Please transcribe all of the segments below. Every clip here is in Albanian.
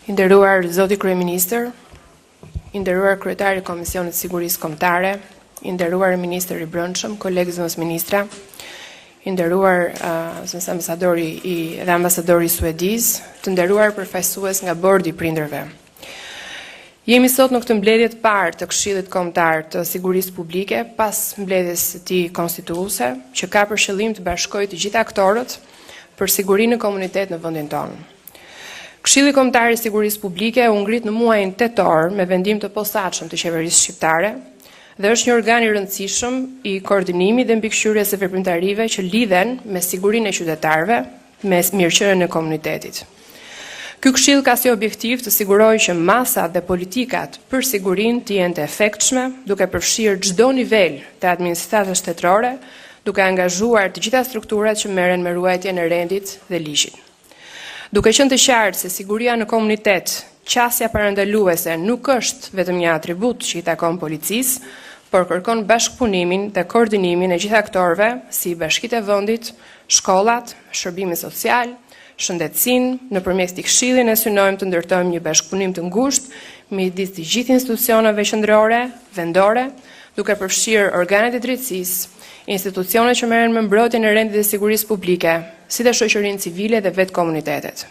I nderuar Zoti Kryeministër, i nderuar Kryetari i Komisionit të Sigurisë Kombëtare, i nderuar Ministër i Brendshëm, kolegë zëvendës ministra, i nderuar ambasadori dhe ambasadori suediz, të nderuar përfaqësues nga bordi i prindërve. Jemi sot në këtë mbledhje të parë të Këshillit Kombëtar të Sigurisë Publike pas mbledhjes së tij konstituese, që ka për qëllim të bashkojë të gjithë aktorët për sigurinë në komunitet në vendin tonë. Këshilli Kombëtar i Sigurisë Publike u ngrit në muajin tetor me vendim të posaçëm të qeverisë shqiptare dhe është një organ i rëndësishëm i koordinimit dhe mbikëqyrjes së veprimtarive që lidhen me sigurinë e qytetarëve, me mirëqenien e komunitetit. Ky këshill ka si objektiv të sigurojë që masat dhe politikat për sigurinë të jenë të efektshme, duke përfshirë çdo nivel të administratës shtetërore, duke angazhuar të gjitha strukturat që merren me ruajtjen e rendit dhe ligjit. Duke qenë të qartë se siguria në komunitet, qasja parandaluese nuk është vetëm një atribut që i takon policisë, por kërkon bashkëpunimin dhe koordinimin e gjithë aktorëve, si bashkitë e vendit, shkollat, shërbimi social, shëndetësinë, nëpërmjet këtij këshilli ne synojmë të ndërtojmë një bashkëpunim të ngushtë midis të gjithë institucioneve qendrore, vendore, duke përfshirë organet e drejtësisë, institucionet që merren me mbrojtjen e rendit dhe sigurisë publike, si dhe shoqërinë civile dhe vetë komunitetet.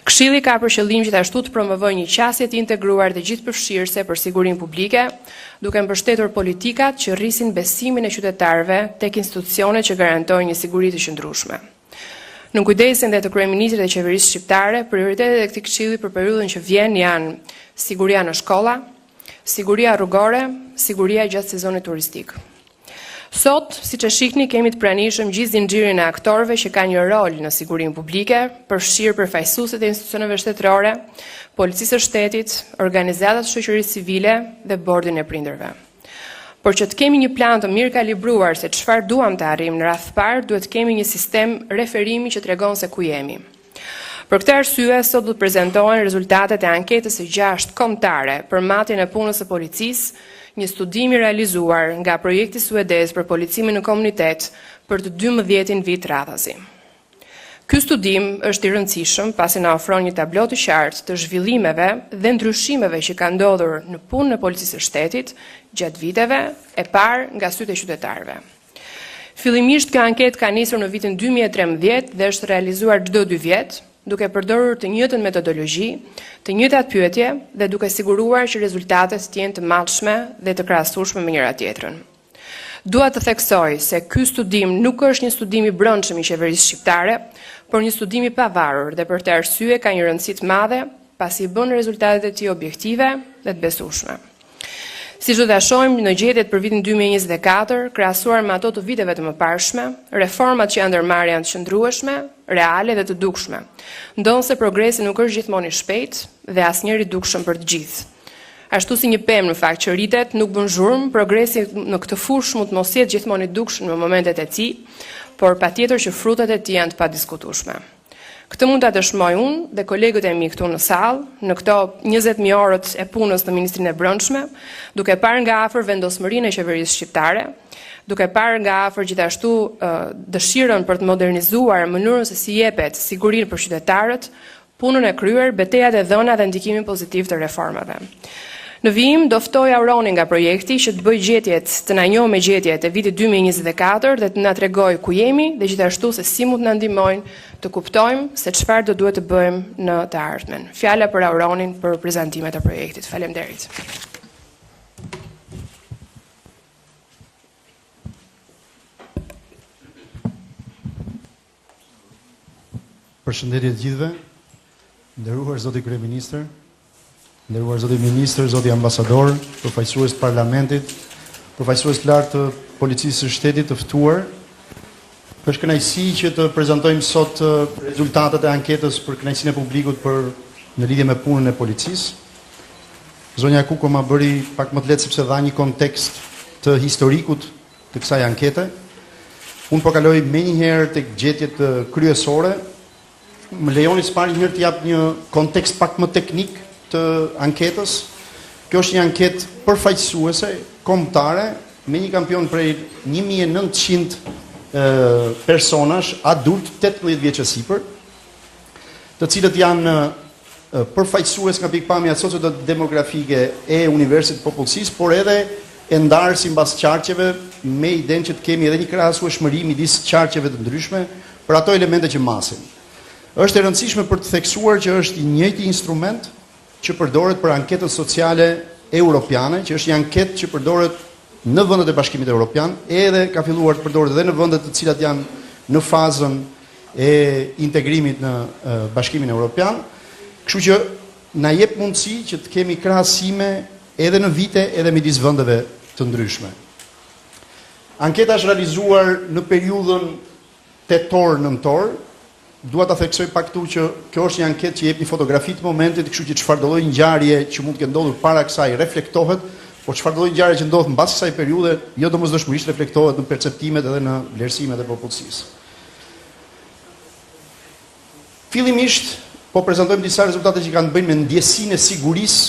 Këshilli ka për qëllim gjithashtu të promovojë një qasje të integruar dhe gjithëpërfshirëse për sigurinë publike, duke mbështetur politikat që rrisin besimin e qytetarëve tek institucionet që garantojnë një siguri të qëndrueshme. Në kujdesin dhe të kryeministrit dhe qeverisë shqiptare, prioritetet e këtij këshilli për periudhën që vjen janë siguria në shkolla, siguria rrugore, siguria gjatë sezonit turistik. Sot, siç e shihni, kemi të pranishëm gjithë zinxhirin e aktorëve që kanë një rol në sigurinë publike, përfshirë përfaqësuesit e institucioneve shtetërore, policisë së shtetit, organizatat e shoqërisë civile dhe bordin e prindërve. Por që të kemi një plan të mirë kalibruar se çfarë duam të arrijmë në radhë parë, duhet të kemi një sistem referimi që tregon se ku jemi. Për këtë arsye, sot do të prezantohen rezultatet e anketës së 6 kombëtare për matjen e punës së policisë, një studim i realizuar nga projekti suedez për policimin në komunitet për të 12 vit radhazi. Ky studim është i rëndësishëm pasi na ofron një tablo të qartë të zhvillimeve dhe ndryshimeve që kanë ndodhur në punën e policisë së shtetit gjatë viteve e parë nga sytë e qytetarëve. Fillimisht kjo anketë ka nisur në vitin 2013 dhe është realizuar çdo 2 vjet, duke përdorur të njëjtën metodologji, të njëjtat pyetje dhe duke siguruar që rezultatet të jenë të matshme dhe të krahasueshme me njëra tjetrën. Dua të theksoj se ky studim nuk është një studim i brendshëm i qeverisë shqiptare, por një studim i pavarur dhe për këtë arsye ka një rëndësi të madhe, pasi bën rezultatet e tij objektive dhe të besueshme. Siç do ta shohim në gjetjet për vitin 2024, krahasuar me ato të viteve të mëparshme, reformat që janë ndërmarrë janë të qëndrueshme, reale dhe të dukshme. Ndonse progresi nuk është gjithmonë i shpejtë dhe asnjëri i dukshëm për të gjithë. Ashtu si një pemë në fakt që rritet, nuk bën zhurmë, progresi në këtë fushë mund të mos jetë gjithmonë i dukshëm në momentet e tij, por patjetër që frutat e tij janë të padiskutueshme. Këtë mund ta dëshmoj unë dhe kolegët e mi këtu në sallë, në këto 20.000 orët e punës në Ministrinë e Brendshme, duke parë nga afër vendosmërinë e qeverisë shqiptare, duke parë nga afër gjithashtu dëshirën për të modernizuar mënyrën se si jepet sigurinë për qytetarët, punën e kryer, betejat e dhëna dhe ndikimin pozitiv të reformave. Në vijim, do ftoj Auronin nga projekti që të bëj gjetjet, të na njohë me gjetjet e vitit 2024 dhe të na tregoj ku jemi dhe gjithashtu se si mund të na ndihmojnë të kuptojmë se çfarë do duhet të bëjmë në të ardhmen. Fjala për Auronin për prezantimet e projektit. Faleminderit. Përshëndetje të gjithëve, nderuar zoti kryeministër, nderuar zoti ministër, zoti ambasador, përfaqësues të parlamentit, përfaqësues të lartë të policisë së shtetit të ftuar. Është kënaqësi që të prezantojmë sot rezultatet e anketës për kënaqësinë e publikut në lidhje me punën e policisë. Zonja Kuko ma bëri pak më të lehtë sepse dha një kontekst të historikut të kësaj ankete. Unë po kaloj menjëherë tek gjetjet kryesore. Më lejoni së pari njëherë të jap një kontekst pak më teknik të anketës. Kjo është një anketë përfaqësuese, kombëtare, me një kampion prej 1900 personash, adult 18 vjeç e sipër, të cilët janë përfaqësues nga pikpamja sociodemografike e universit popullsisë, por edhe e ndarë sipas qarqeve me idenë që të kemi edhe një krahasueshmëri midis qarqeve të ndryshme për ato elemente që masin. Është e rëndësishme për të theksuar që është i njëjti instrument që përdoret për anketën sociale europiane, që është një anketë që përdoret në vendet e Bashkimit Evropian, edhe ka filluar të përdoret edhe në vendet të cilat janë në fazën e integrimit në Bashkimin Evropian. Kështu që na jep mundësi që të kemi krahasime edhe në vite edhe midis vendeve të ndryshme. Anketa është realizuar në periudhën tetor-nëntor. Dua ta theksoj pak këtu që kjo është një anketë që jep një fotografi të momentit, kështu që çfarë do lloj ngjarje që mund të ketë ndodhur para kësaj reflektohet, por çfarë do lloj ngjarje që ndodh mbas kësaj periudhe, jo domosdoshmërisht reflektohet në perceptimet edhe në vlerësimet e popullsisë. Fillimisht po prezantojmë disa rezultate që kanë të bëjnë me ndjesinë e sigurisë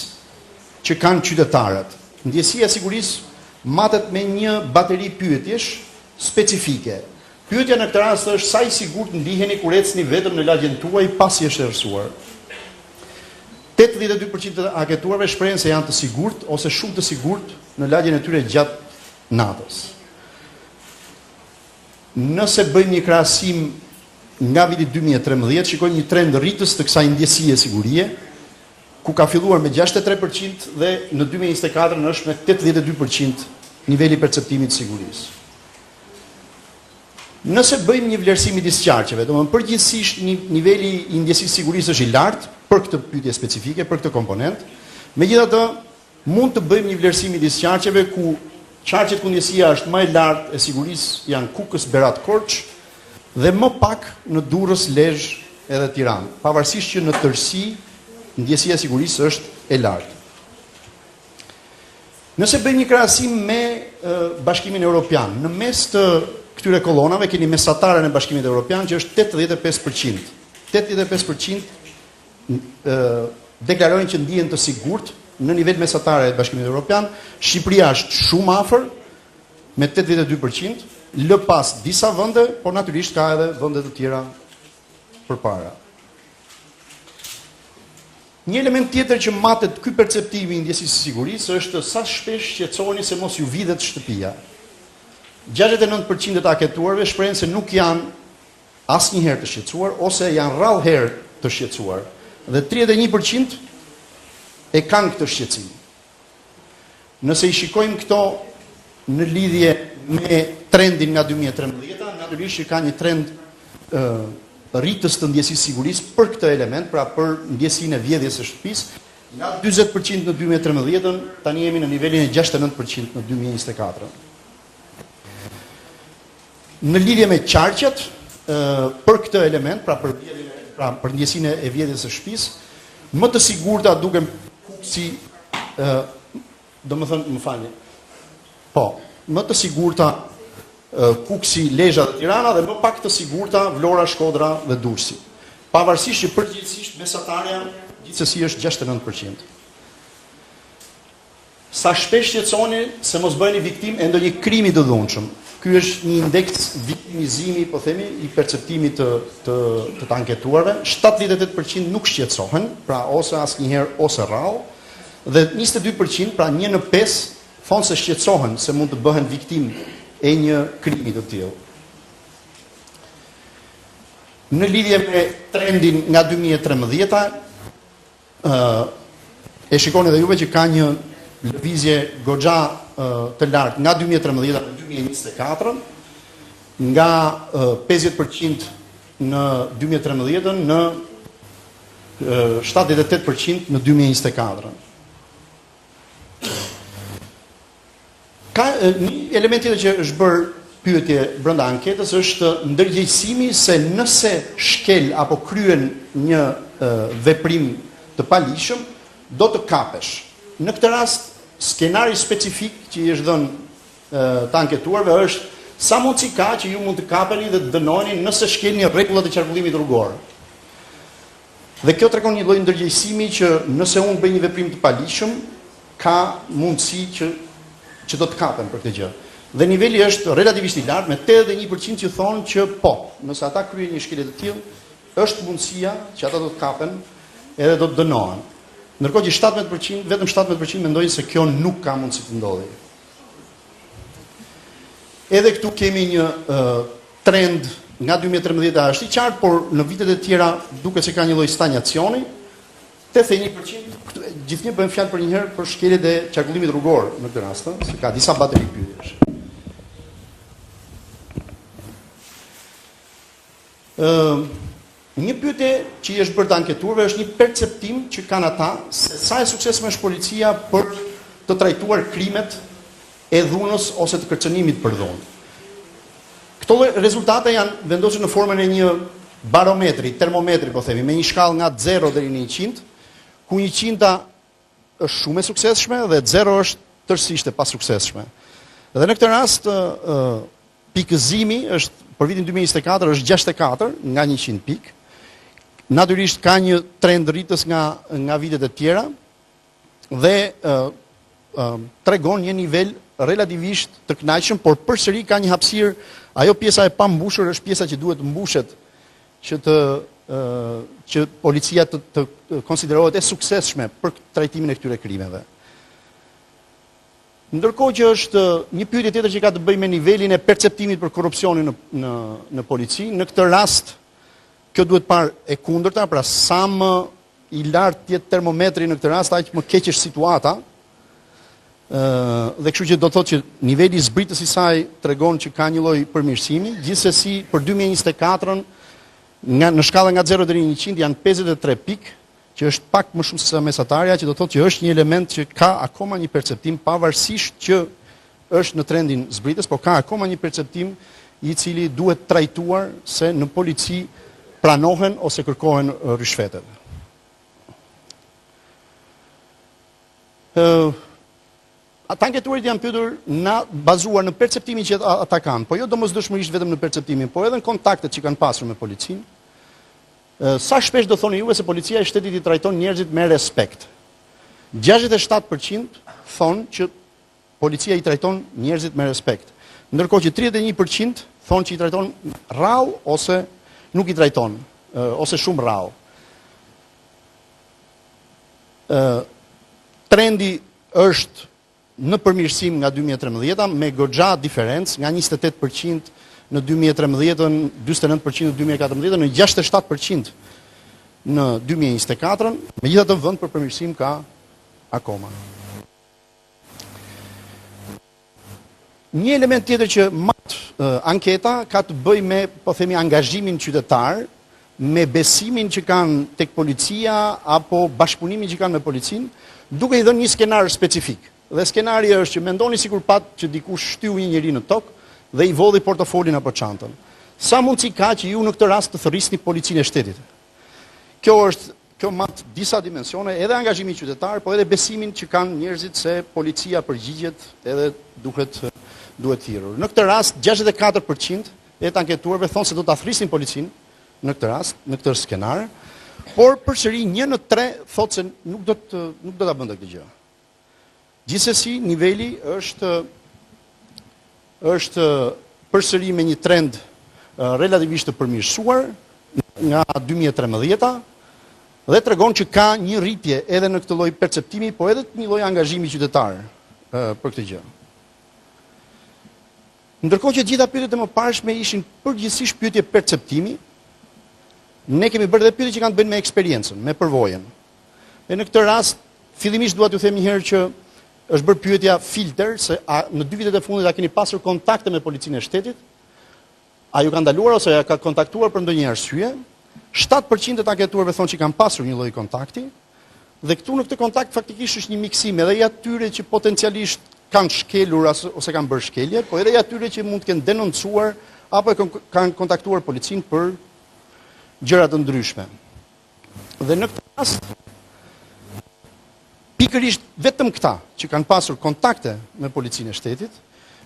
që kanë qytetarët. Ndjesia e sigurisë matet me një bateri pyetjesh specifike. Pyetja në këtë rast është sa i sigurt ndiheni kur ecni vetëm në lagjen tuaj pasi është errësuar. 82% të anketuarve shprehen se janë të sigurt ose shumë të sigurt në lagjen e tyre gjatë natës. Nëse bëjmë një krahasim nga viti 2013, shikojmë një trend rritës të kësaj ndjesie sigurie, ku ka filluar me 63% dhe në 2024 është me 82% niveli perceptimit të sigurisë. Nëse bëjmë një vlerësim midis qarqeve, domethënë përgjithsisht niveli i ndjesisë sigurisë është i lartë për këtë pyetje specifike, për këtë komponent. Megjithatë, mund të bëjmë një vlerësim midis qarqeve ku qarqet ku ndjesia është më e lartë e sigurisë janë Kukës, Berat, Korç dhe më pak në Durrës, Lezhë edhe Tiranë, pavarësisht që në tërësi ndjesia e sigurisë është e lartë. Nëse bëjmë një krahasim me Bashkimin Evropian, në mes të këtyre kolonave keni mesataren e Bashkimit Evropian që është 85%. 85% deklarojnë që ndihen të sigurt në nivel mesatare të Bashkimit Evropian. Shqipëria është shumë afër me 82%, lë pas disa vende, por natyrisht ka edhe vende të tjera përpara. Një element tjetër që matet ky perceptimi i ndjesisë së sigurisë është sa shpesh qetësoheni se mos ju vidhet shtëpia. 69% të anketuarve shprehen se nuk janë asnjëherë të shqetësuar ose janë rrallë herë të shqetësuar dhe 31% e kanë këtë shqetësim. Nëse i shikojmë këto në lidhje me trendin nga 2013, natyrisht që ka një trend rritës të ndjesisë sigurisë për këtë element, pra për ndjesinë e vjedhjes së shtëpisë, nga 40% në 2013, tani jemi në nivelin e 69% në 2024. Në lidhje me qarqet, për këtë element, pra për ndjesinë e vjedhjes së shtëpisë, më të sigurta duken Kuksi, më të sigurta Kuksi, Lezhë dhe Tirana dhe më pak të sigurta Vlora, Shkodra dhe Durrësi. Pavarësisht që përgjithsisht mesatarja gjithsesi është 69%. Sa shpesh qetësoni se mos bëheni viktimë e ndonjë krimi të dhunshëm. Ky është një indeks viktimizimi, po themi, i perceptimit të anketuarve. 78% nuk shqetësohen, pra ose asnjëherë ose rrallë, dhe 22%, pra 1 në 5, thonë se shqetësohen se mund të bëhen viktimë e një krimi të tillë. Në lidhje me trendin nga 2013, e shikoni edhe juve që ka një lëvizje goxha të lartë nga 2013 në 2024, nga 50% në 2013 në 78% në 2024. Ka një element tjetër që është bërë pyetje brenda anketës është ndërgjegjësimi se nëse shkel apo kryen një veprim të palishëm, do të kapesh. Në këtë rast, skenari specifik që i është dhënë të anketuarve është sa mundësi ka që ju mund të kapeni dhe të dënojeni nëse shkelni rregullat e qarkullimit rrugor. Dhe kjo tregon një lloj ndërgjegjësimi që nëse unë bëj një veprim të palishëm, ka mundësi që do të kapen për këtë gjë. Dhe niveli është relativisht i lartë, me 81% që thonë që po, nëse ata kryen një shkelje të tillë, është mundësia që ata do të kapen edhe do të dënohen. Ndërkohë që 17%, vetëm 17% mendojnë se kjo nuk ka mundësi të ndodhi. Edhe këtu kemi një trend nga 2013 është i qartë, por në vitet e tjera duket se ka një lloj stagnacioni. 81%, gjithnjë bëjmë fjalë për një herë për shkeljet e qarkullimit rrugor në këtë rast, se ka disa bateri pyetjesh. Një pyetje që i është bërë të anketuarve është një perceptim që kanë ata se sa e suksesshme është policia për të trajtuar krimet e dhunës ose të kërcënimit për dhunë. Këto rezultate janë vendosur në formën e një barometri, termometri po themi, me një shkallë nga 0 deri në 100, ku 100 është shumë e suksesshme dhe 0 është tërësisht e pasuksesshme. Dhe në këtë rast pikëzimi është për vitin 2024 është 64 nga 100 pikë. Natyrisht ka një trend rritës nga vitet e tjera dhe tregon një nivel relativisht të kënaqshëm, por përsëri ka një hapësirë, ajo pjesa e pambushur është pjesa që duhet të mbushet që policia të konsiderohet e suksesshme për trajtimin e këtyre krimeve. Ndërkohë që është një pyetje tjetër që ka të bëjë me nivelin e perceptimit për korrupsionin në polici, në këtë rast kjo duhet parë e kundërta, pra sa më i lartë jetë termometri në këtë rast, aq më keq është situata. Dhe kështu që do të thotë që niveli i zbritjes së saj tregon që ka një lloj përmirësimi. Gjithsesi për 2024 në shkallën nga 0 deri në 100 janë 53 pikë, që është pak më shumë se sa mesatarja, që do të thotë që është një element që ka akoma një perceptim, pavarësisht që është në trendin zbritjes, por ka akoma një perceptim i cili duhet trajtuar se në polici pranohen ose kërkohen rishfetet. Ata anketuarit janë pyetur bazuar në perceptimin që ata kanë, po jo domosdoshmërisht vetëm në perceptimin, por edhe në kontaktet që kanë pasur me policinë. Sa shpesh do thoni juve se policia e shtetit i trajton njerëzit me respekt? 67% thonë që policia i trajton njerëzit me respekt, ndërkohë që 31% thonë që i trajton rrallë ose nuk i trajton, ose shumë rrallë. Trendi është në përmirësim nga 2013 me goxha diferencë nga 28% në 2013, 49% në 2014, në 67% në 2024, megjithatë vend për përmirësim ka akoma. Një element tjetër që mat anketa ka të bëjë me, po themi, angazhimin qytetar, me besimin që kanë tek policia apo bashkëpunimin që kanë me policinë, duke i dhënë një skenar specifik. Dhe skenari është që mendoni sikur pat që dikush shtyu një njeri në tokë dhe i vodhi portofolin apo çantën. Sa mundësi ka që ju në këtë rast të thërrisni policinë e shtetit? Kjo mat disa dimensione, edhe angazhimi qytetar, po edhe besimin që kanë njerëzit se policia përgjigjet edhe duhet thirrur. Në këtë rast 64% e të anketuarve thonë se do ta thrisnin policinë në këtë rast, në këtë skenar, por përsëri 1 në 3 thotë se nuk do ta bënte këtë gjë. Gjithsesi, niveli është përsëri me një trend relativisht të përmirësuar nga 2013 dhe tregon që ka një rritje edhe në këtë lloj perceptimi, po edhe një lloj angazhimi qytetar për këtë gjë. Ndërkohë që gjitha pyetjet e mëparshme ishin përgjithsisht pyetje perceptimi, ne kemi bërë edhe pyetje që kanë të bëjnë me eksperiencën, me përvojën. E në këtë rast, fillimisht dua t'ju them një herë që është bërë pyetja filter, se në 2 vitet e fundit a keni pasur kontakte me policinë e shtetit, a ju ka ndaluar ose a ka kontaktuar për ndonjë arsye. 7% e të anketuarve thonë që kanë pasur një lloj kontakti, dhe këtu në këtë kontakt faktikisht është një miksim edhe i atyre që potencialisht kanë shkelur ose kanë bërë shkelje, po edhe i atyre që mund të kenë denoncuar apo kanë kontaktuar policinë për gjëra të ndryshme. Dhe në këtë rast pikërisht vetëm këta që kanë pasur kontakte me policinë e shtetit,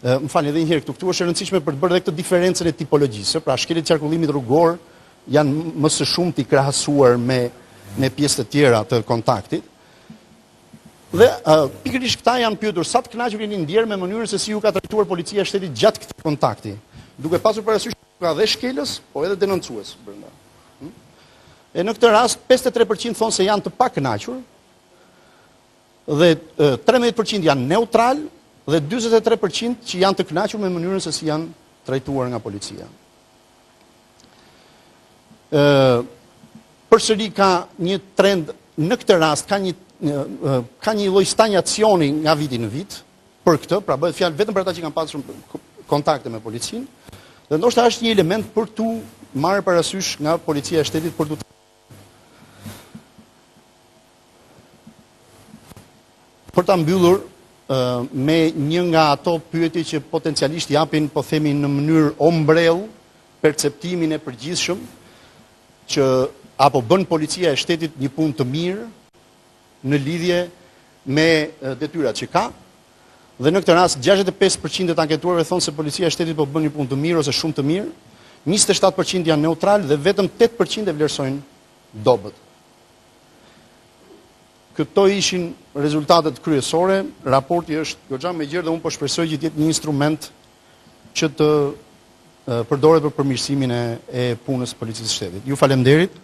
më falni edhe një herë këtu është e rëndësishme për të bërë edhe këtë diferencën e tipologjisë, pra shkeljet e qarkullimit rrugor janë më së shumti krahasuar me pjesë të tjera të kontaktit. Dhe pikërisht këta janë pyetur sa të kënaqur jeni ndjer me mënyrën se si ju ka trajtuar policia e shtetit gjatë këtij kontakti, duke pasur parasysh ka dhe shkelës, po edhe denoncues brenda. E në këtë rast 53% thonë se janë të pakënaqur dhe 13% janë neutral dhe 43% që janë të kënaqur me mënyrën se si janë trajtuar nga policia. Përsëri ka një trend në këtë rast, ka një lloj stagnacioni nga viti në vit për këtë, pra bëhet fjalë vetëm për ata që kanë pasur kontakte me policinë, dhe ndoshta është një element për tu marrë parasysh nga policia e shtetit për tu ta mbyllur me një nga ato pyetje që potencialisht japin, po themi në mënyrë ombrell, perceptimin e përgjithshëm që apo bën policia e shtetit një punë të mirë në lidhje me detyrat që ka. Dhe në këtë rast 65% e të anketuarve thonë se policia e shtetit po bën një punë të mirë ose shumë të mirë, 27% janë neutral dhe vetëm 8% e vlerësojnë dobët. Këto ishin rezultatet kryesore, raporti është goxha më i gjerë dhe unë po shpresoj që të jetë një instrument që të përdoret për përmirësimin e punës së policisë së shtetit. Ju faleminderit.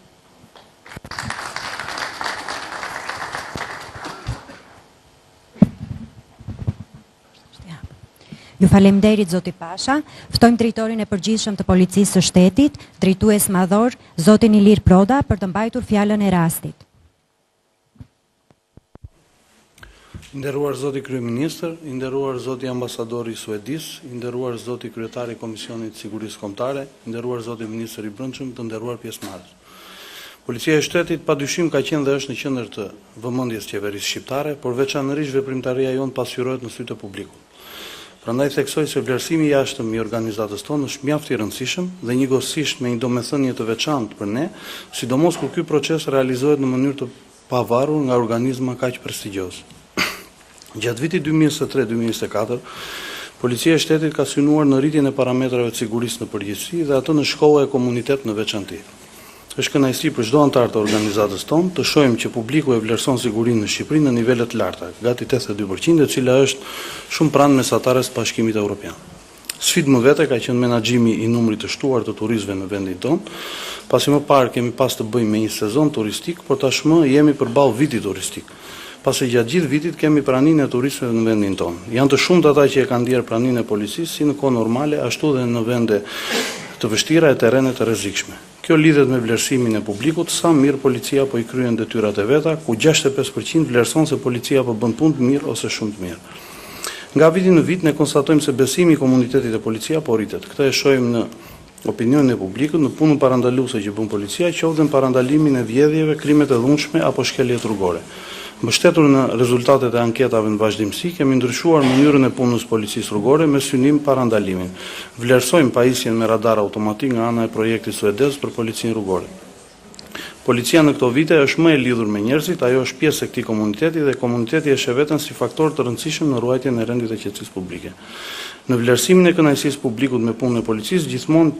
Ju faleminderit zoti Pasha. Ftojmë drejtorin e përgjithshëm të policisë së shtetit, drejtues madhor, zotin Ilir Proda, për të mbajtur fjalën e rastit. Nderuar zoti kryeministër, i nderuar zoti ambasadori i Suedis, i nderuar zoti kryetari i Komisionit Sigurisë Kombëtare, i nderuar zoti ministër i Brendshëm, të nderuar pjesëmarrës. Policia e shtetit padyshim ka qenë dhe është në qendër të vëmendjes qeverisë shqiptare, por veçanërisht veprimtaria jonë pasqyrohet në sytë e publikut. Prandaj theksoj se vlerësimi i jashtëm i organizatës tonë është mjaft i rëndësishëm dhe njëkohësisht me një domethënie të veçantë për ne, sidomos kur ky proces realizohet në mënyrë të pavarur nga organizma kaq prestigjioz. Gjatë vitit 2023-2024, Policia e shtetit ka synuar në rritjen e parametrave të sigurisë në përgjithësi dhe atë në shkolla e komunitet në veçanti. Është kënaqësi për çdo antar të organizatës tonë të shohim që publiku e vlerëson sigurinë në Shqipëri në nivele të larta, gati 82%, e cila është shumë pranë mesatares të Bashkimit Evropian. Sfidë më vete ka qenë menaxhimi i numrit të shtuar të turistëve në vendin tonë, pasi më parë kemi pas të bëjmë me një sezon turistik, por tashmë jemi përballë vitit turistik. Pasi gjatë gjithë vitit kemi praninë e turistëve në vendin tonë. Janë të shumtë ata që e kanë ndier praninë e policisë si në kohë normale, ashtu dhe në vende të vështira e terrene të rrezikshme. Kjo lidhet me vlerësimin e publikut, sa mirë policia po i kryen detyrat e veta, ku 65% vlerëson se policia po bën punë të mirë ose shumë të mirë. Nga viti në vit ne konstatojmë se besimi i komunitetit e policia po rritet. Këtë e shohim në opinionin e publikut, në punën parandaluese që bën policia, qoftë në parandalimin e vjedhjeve, krimet e dhunshme apo shkeljet rrugore. Mbështetur në rezultatet e anketave në vazhdimsi, kemi ndryshuar mënyrën e punës policisë rrugore me synim parandalimin. Vlerësojmë pajisjen me radar automatik nga ana e projektit suedez për policinë rrugore. Policia në këto vite është më e lidhur me njerëzit, ajo është pjesë e këtij komuniteti dhe komuniteti e sheh veten si faktor të rëndësishëm në ruajtjen e rendit të qetësisë publike. Në vlerësimin e kënaqësisë publikut me punën e policisë, gjithmonë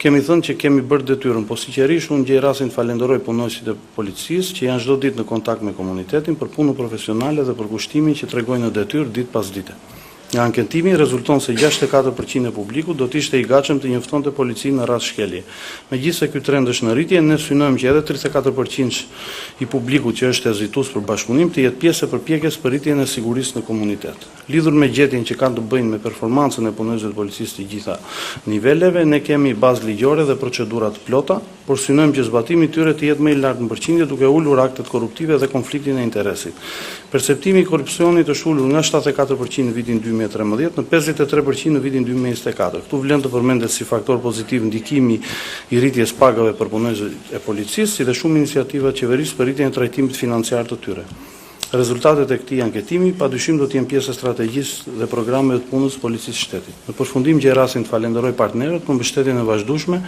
kemi thënë që kemi bërë detyrën, po sinqerisht unë gjej rastin të falenderoj punonjësit e policisë që janë çdo ditë në kontakt me komunitetin për punën profesionale dhe për kushtimin që tregojnë në detyrë ditë pas dite. Nga anketimi rezulton se 64% e publikut do të ishte i gatshëm të njoftonte policinë në rast shkelje. Megjithëse ky trend është në rritje, ne synojmë që edhe 34% i publikut që është hezitues për bashkëpunim të jetë pjesë e përpjekjes për rritjen e sigurisë në komunitet. Lidhur me gjetjen që kanë të bëjnë me performancën e punonjësve të policisë të gjitha niveleve, ne kemi bazë ligjore dhe procedura të plota, por synojmë që zbatimi i tyre të jetë më i lartë në përqindje duke ulur aktet korruptive dhe konfliktin e interesit. Perceptimi i korrupsionit është ulur nga 74% në vitin 2013 në 53% në vitin 2024. Këtu vlen të përmendet si faktor pozitiv ndikimi i rritjes pagave për punonjësit e policisë, si dhe shumë iniciativa të qeverisë për rritjen e trajtimit financiar të tyre. Rezultatet e këtij anketimi padyshim do të jenë pjesë e strategjisë dhe programeve të punës së policisë së shtetit. Në përfundim gjej rastin të falenderoj partnerët për mbështetjen e vazhdueshme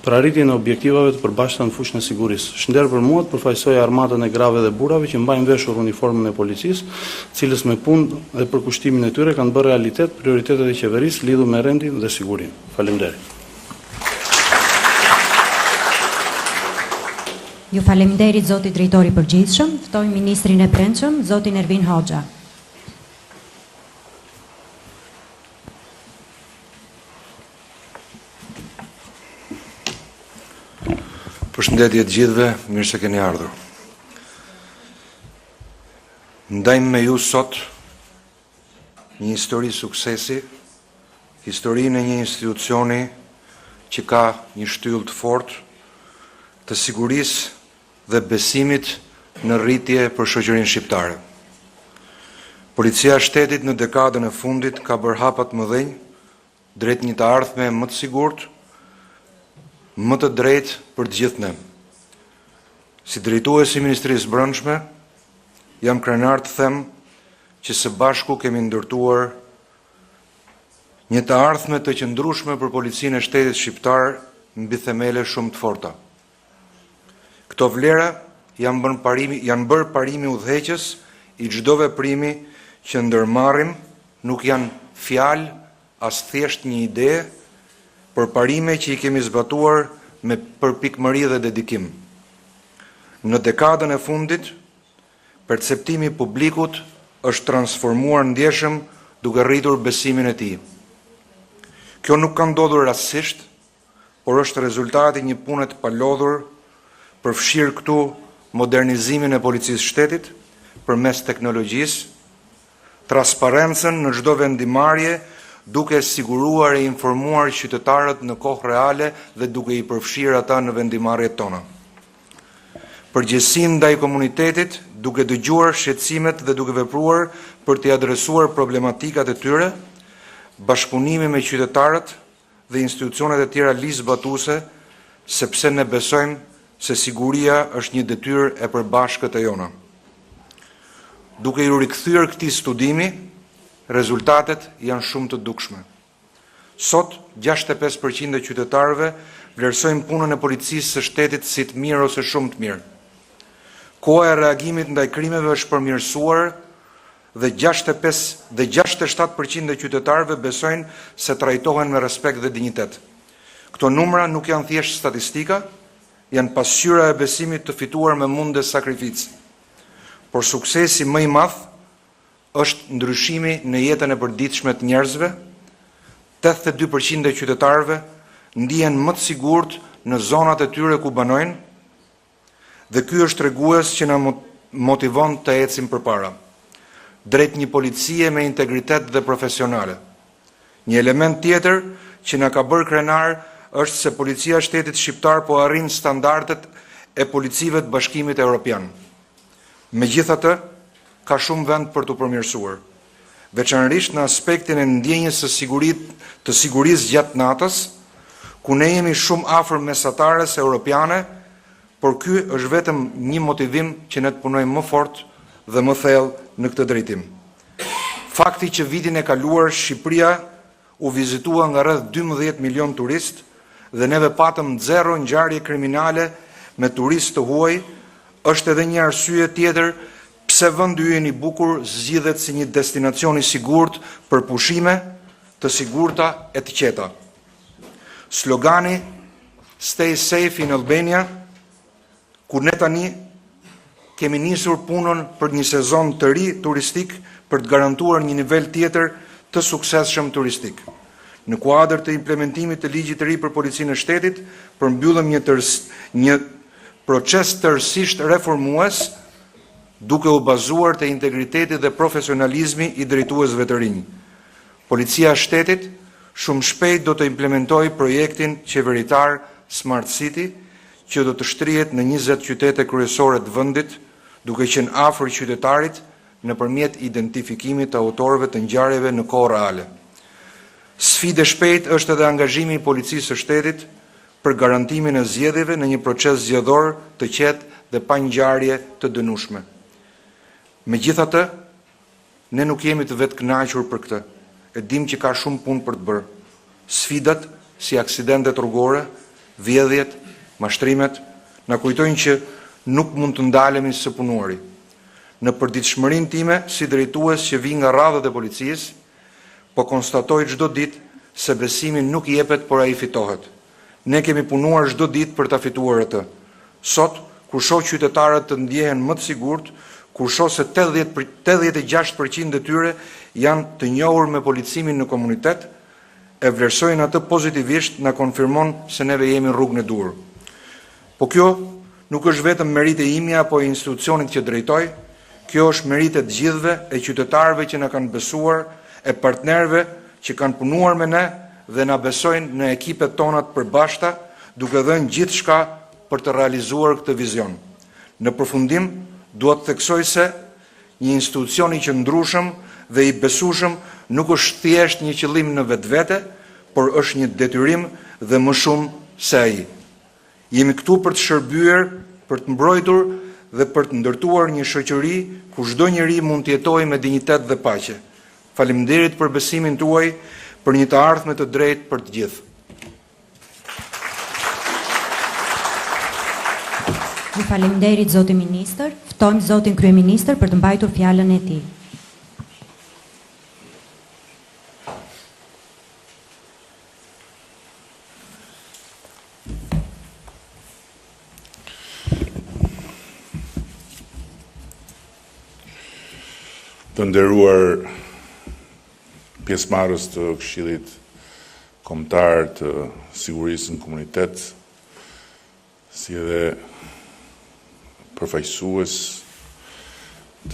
për arritjen e objektivave të përbashkëta në fushën e sigurisë. Shënder për mua të përfaqësoj armatën e grave dhe burrave që mbajnë veshur uniformën e policisë, cilës me punë dhe për kushtimin e tyre kanë bërë realitet prioritetet e qeverisë lidhur me rendin dhe sigurinë. Faleminderit. Ju faleminderit zoti drejtori i përgjithshëm, ftoj ministrin e Brendshëm, zotin Ervin Hoxha. Përshëndetje të gjithëve, mirë se keni ardhur. Ndajmë me ju sot një histori suksesi, historinë e një institucioni që ka një shtyllë të fortë të sigurisë dhe besimit në rritje për shoqërinë shqiptare. Policia e shtetit në dekadën e fundit ka bërë hapa të mëdhenj drejt një të ardhme më të sigurt, më të drejtë për të gjithë ne. Si drejtues i Ministrisë Brendshme, jam krenar të them që së bashku kemi ndërtuar një të ardhme të qëndrueshme për policinë e shtetit shqiptar mbi themele shumë të forta. Këto vlera janë bërë parimi udhëheqës i çdo veprimi që ndërmarrim, nuk janë fjalë as thjesht një ide, për parime që i kemi zbatuar me përpikmëri dhe dedikim. Në dekadën e fundit, perceptimi i publikut është transformuar ndjeshëm duke rritur besimin e tij. Kjo nuk ka ndodhur rastësisht, por është rezultati një pune të palodhur përfshirë këtu modernizimin e policisë shtetit përmes teknologjisë, transparencën në çdo vendimarrje, duke siguruar e informuar qytetarët në kohë reale dhe duke i përfshirë ata në vendimarrjet tona. Përgjegjësinë ndaj komunitetit, duke dëgjuar shqetësimet dhe duke vepruar për t'i adresuar problematikat e tyre, bashkëpunimi me qytetarët dhe institucionet e tjera ligjzbatuese, sepse ne besojmë se siguria është një detyrë e përbashkët e jona. Duke i rikthyer këtij studimi, rezultatet janë shumë të dukshme. Sot, 65% e qytetarëve vlerësojnë punën e policisë së shtetit si të mirë ose shumë të mirë. Koha e reagimit ndaj krimeve është përmirësuar dhe 67% e qytetarëve besojnë se trajtohen me respekt dhe dinjitet. Këto numra nuk janë thjesht statistika, janë pasqyra e besimit të fituar me mundes sakrificë. Por suksesi më i madh është ndryshimi në jetën e përditshme të njerëzve. 82% e qytetarëve ndihen më të sigurt në zonat e tyre ku banojnë, dhe ky është tregues që na motivon të ecim përpara, drejt një policie me integritet dhe profesionale. Një element tjetër që na ka bërë krenar është se policia e shtetit shqiptar po arrin standardet e policive të Bashkimit Evropian. Megjithatë, ka shumë vend për të përmirësuar, veçanërisht në aspektin e ndjenjes të sigurisë gjatë natës, ku ne jemi shumë afër mesatares europiane, por ky është vetëm një motivim që ne të punojmë më fort dhe më thellë në këtë drejtim. Fakti që vitin e kaluar Shqipëria u vizitua nga rreth 12 milion turistë dhe neve patëm 0 ngjarje kriminale me turistë të huaj, është edhe një arsye tjetër pse vendi ynë i bukur zgjidhet si një destinacion i sigurt për pushime të sigurta e të qeta. Slogani Stay Safe in Albania, ku ne tani kemi nisur punën për një sezon të ri turistik për të garantuar një nivel tjetër të suksesshëm turistik. Në kuadër të implementimit të ligjit të ri për policinë e shtetit, përmbyllëm një proces tërësisht reformues, duke u bazuar te integriteti dhe profesionalizmi i drejtuesve të rinj. Policia e shtetit shumë shpejt do të implementojë projektin qeveritar Smart City, që do të shtrihet në 20 qytete kryesore të vendit, duke qenë afër qytetarit nëpërmjet identifikimit të autorëve të ngjarjeve në kohë reale. Sfidë e shpejtë është edhe angazhimi i policisë së shtetit për garantimin e zgjedhjeve në një proces zgjedhor të qetë dhe pa ngjarje të dënueshme. Megjithatë, ne nuk jemi të vetë kënaqur për këtë. E dim që ka shumë punë për të bërë. Sfidat si aksidentet rrugore, vjedhjet, mashtrimet na kujtojnë që nuk mund të ndalemi së punuari. Në përditshmërinë time si drejtues që vi nga radhët e policisë, po konstatoj çdo ditë se besimi nuk jepet, por ai fitohet. Ne kemi punuar çdo ditë për ta fituar atë. Sot, kur shoh qytetarët të ndjehen më të sigurt, kur shoh se 86% e tyre janë të njohur me policimin në komunitet, e vlerësojnë atë pozitivisht, na konfirmon se neve jemi në rrugën e duhur. Po kjo nuk është vetëm merite imja apo e institucionit që drejtoj, kjo është merite të gjithëve e qytetarëve që na kanë besuar, e partnerëve që kanë punuar me ne dhe na besojnë në ekipet tona të përbashkëta, duke dhënë gjithçka për të realizuar këtë vizion. Në përfundim, dua të theksoj se një institucion i qëndrueshëm dhe i besueshëm nuk është thjesht një qëllim në vetvete, por është një detyrim dhe më shumë se ai. Jemi këtu për të shërbyer, për të mbrojtur dhe për të ndërtuar një shoqëri ku çdo njeri mund të jetojë me dinjitet dhe paqe. Faleminderit për besimin tuaj për një të ardhme të drejtë për të gjithë. Ju faleminderit zoti ministër, ftojmë zotin kryeministër për të mbajtur fjalën e tij. Të nderuar pjesëmarrës të Këshillit Kombëtar të Sigurisë në Komunitet, si edhe përfaqësues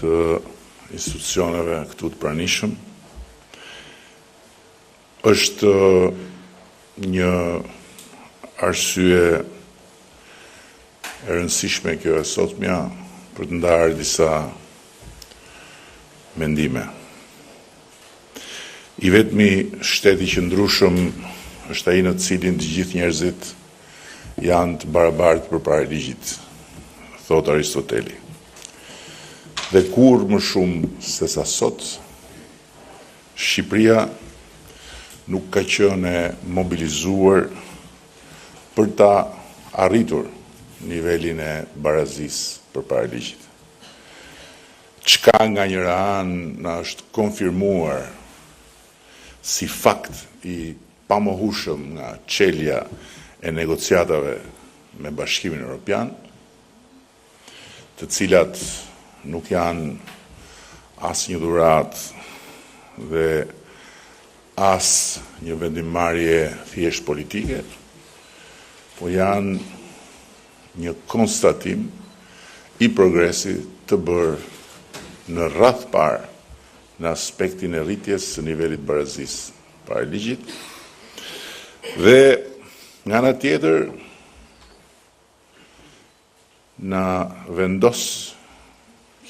të institucioneve këtu të pranishëm, është një arsye e rëndësishme kjo e sotmja për të ndarë disa mendime. I vetmi shteti qëndrueshëm është ai në të cilin të gjithë njerëzit janë të barabartë përpara ligjit, thot Aristoteli. Dhe kur më shumë se sa sot, Shqipëria nuk ka qenë e mobilizuar për ta arritur nivelin e barazisë përpara ligjit. Çka nga njëra anë na është konfirmuar si fakt i pamohueshëm nga çelja e negociatave me Bashkimin Evropian, të cilat nuk janë as një dhuratë dhe as një vendimmarrje thjesht politike, po janë një konstatim i progresit të bërë në rrath parë në aspektin e rritjes së nivelit barazisë para ligjit, dhe nga ana tjetër na vendos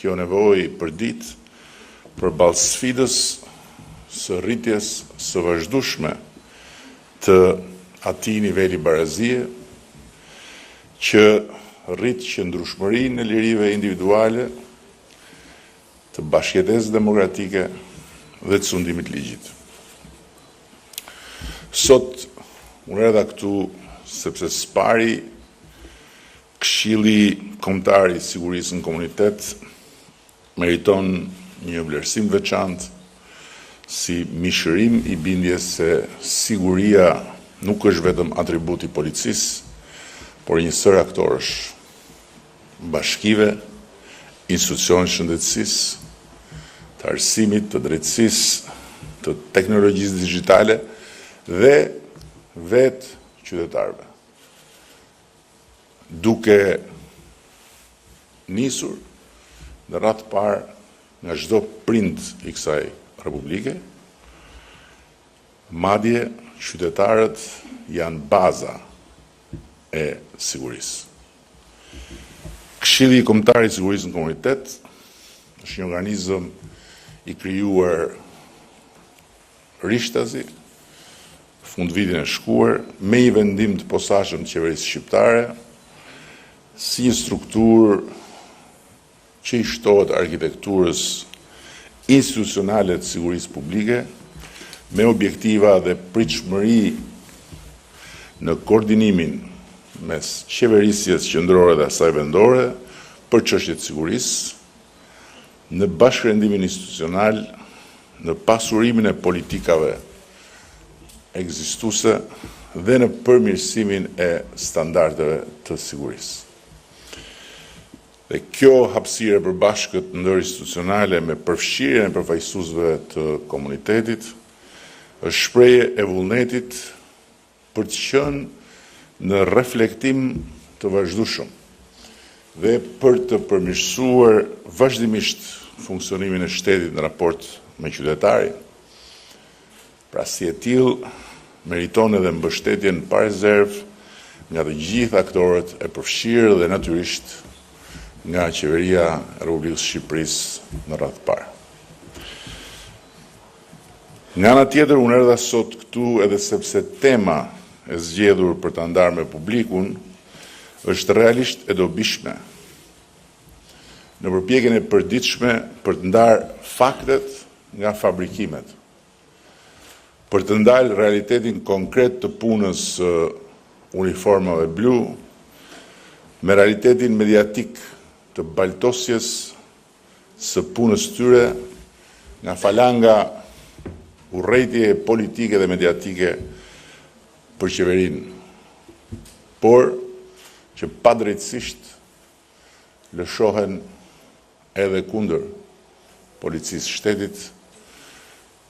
kjo nevojë për ditë përballë sfidës së rritjes së vazhdueshme të atij niveli barazie që rrit qëndrueshmërinë e lirive individuale, të bashkëjetesës demokratike dhe të sundimit ligjit. Sot unë erdha këtu sepse spari Këshilli Kombëtar i Sigurisë në Komunitet meriton një vlerësim veçantë si mishërim i bindjes se siguria nuk është vetëm atribut i policisë, por një sër aktorësh, bashkive, institucionet shëndetësisë, të arsimit, të drejtësisë, të teknologjisë digjitale dhe vetë qytetarëve. Duke nisur në radhë parë nga çdo prind i kësaj republike, madje qytetarët janë baza e sigurisë. Këshilli Kombëtar i Sigurisë në Komunitet është një organizëm i krijuar rishtazi fund vitin e shkuar me një vendim të posaçëm të qeverisë shqiptare, si një strukturë që i shtohet arkitekturës institucionale të sigurisë publike, me objektiva dhe pritshmëri në koordinimin mes qeverisjes qendrore dhe asaj vendore për çështjet sigurisë, në bashkërendimin institucional, në pasurimin e politikave ekzistuese dhe në përmirësimin e standardeve të sigurisë. Dhe kjo hapësirë e përbashkët ndërinstitucionale me përfshirjen e përfaqësuesve të komunitetit është shprehje e vullnetit për të qenë në reflektim të vazhdueshëm dhe për të përmirësuar vazhdimisht funksionimin e shtetit në raport me qytetarin. Pra si e tillë meriton edhe mbështetjen pa rezervë nga të gjithë aktorët e përfshirë dhe natyrisht nga qeveria e Republikës së Shqipërisë në radhë parë. Nga ana tjetër, unë erdha sot këtu edhe sepse tema e zgjedhur për ta ndarë me publikun është realisht e dobishme në përpjekjen e përditshme për të ndarë faktet nga fabrikimet, për të ndalë realitetin konkret të punës uniformave blu me realitetin mediatik të baltosjes së punës tyre nga falanga urrejtje politike dhe mediatike për qeverinë, por që padrejtësisht lëshohen edhe kundër policisë shtetit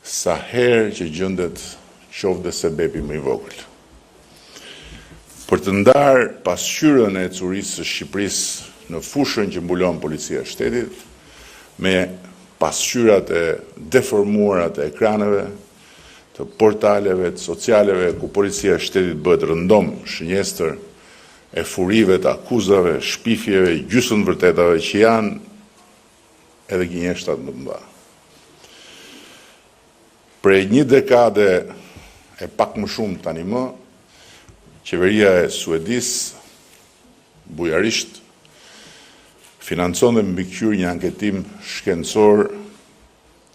sa herë që gjendet qoftë dhe sebepi më i vogël. Për të ndarë pasqyrën e ecurisë së Shqipërisë në fushën që mbulon policia e shtetit, me pasqyrat e deformuara të ekraneve, të portaleve, të socialeve, ku policia e shtetit bëhet rëndom, shënjestër, e furive të akuzave, shpifjeve, gjysmë vërtetave që janë edhe gënjeshtat më të mëdha. Prej një dekade e pak më shumë tani më, qeveria e Suedis bujarisht financon dhe mbikëqyr një anketim shkencor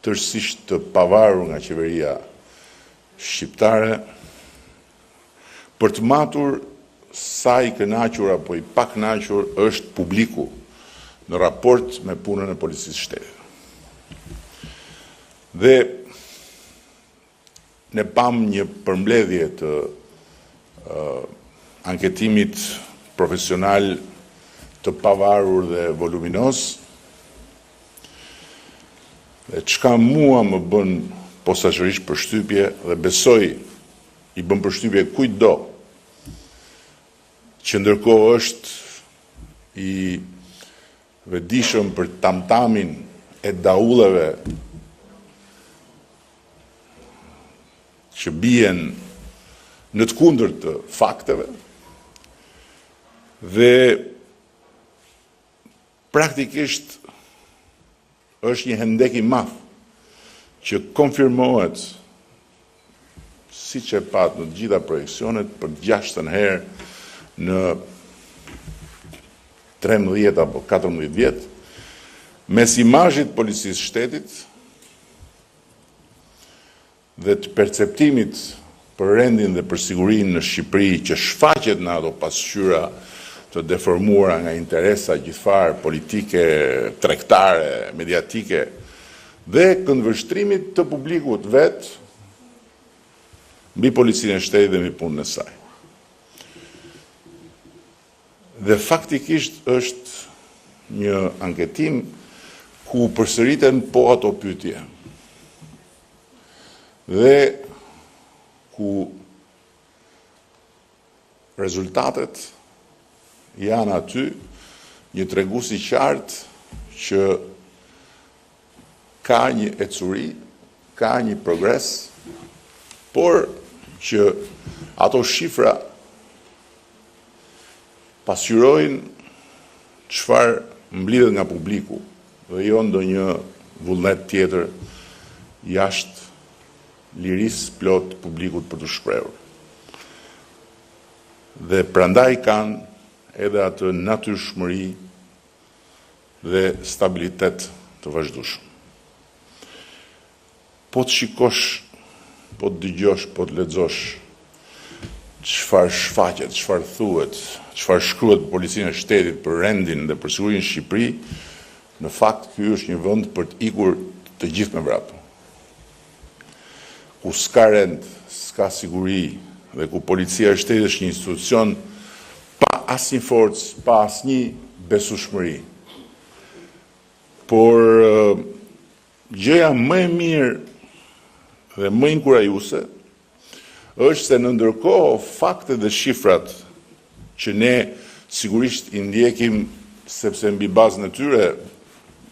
tërësisht të pavarur nga qeveria shqiptare për të matur sa i kënaqur apo i pak kënaqur është publiku në raport me punën e policisë shtetit. Dhe ne pam një përmbledhje të anketimit profesional të pavarur dhe voluminos, dhe çka mua më bën posaçërisht përshtypje dhe besoj i bën përshtypje kujtdo që ndërkohë është i vedishëm për tamtamin e daulleve që bien në të kundërt të fakteve dhe praktikisht është një hendek i madh që konfirmohet siç e pat në të gjitha projeksionet për 6-ën herë në 13 apo 14 vjet mes imazhit policisë shtetit dhe të perceptimit për rendin dhe për sigurinë në Shqipëri që shfaqet në ato pasqyra të deformuara nga interesa gjithfar politike, tregtare, mediatike dhe këndvështrimit të publikut vet mbi policinë e shtetit dhe mbi punën e saj. Dhe faktikisht është një anketim ku përsëriten po ato pyetje. Dhe ku rezultatet janë aty një tregues i qartë që ka një ecuri, ka një progres, por që ato shifra pasqyrojnë çfarë mblidhet nga publiku dhe jo ndonjë vullnet tjetër jashtë lirisë plot publikut për të shprehur. Dhe prandaj kanë edhe atë natyrshmëri dhe stabilitet të vazhdueshëm. Po të shikosh, po të dëgjosh, po të lexosh çfarë shfaqet, çfarë thuhet, çfarë shkruhet për policinë e shtetit, për rendin dhe për sigurinë në Shqipëri, në fakt ky është një vend për të ikur të gjithë me vrap. Ku s'ka rend, s'ka siguri dhe ku policia e shtetit është një institucion pa asnjë forcë, pa asnjë besueshmëri. Por gjëja më e mirë dhe më inkurajuese është se në ndërkohë faktet dhe shifrat që ne sigurisht i ndjekim sepse mbi bazën e tyre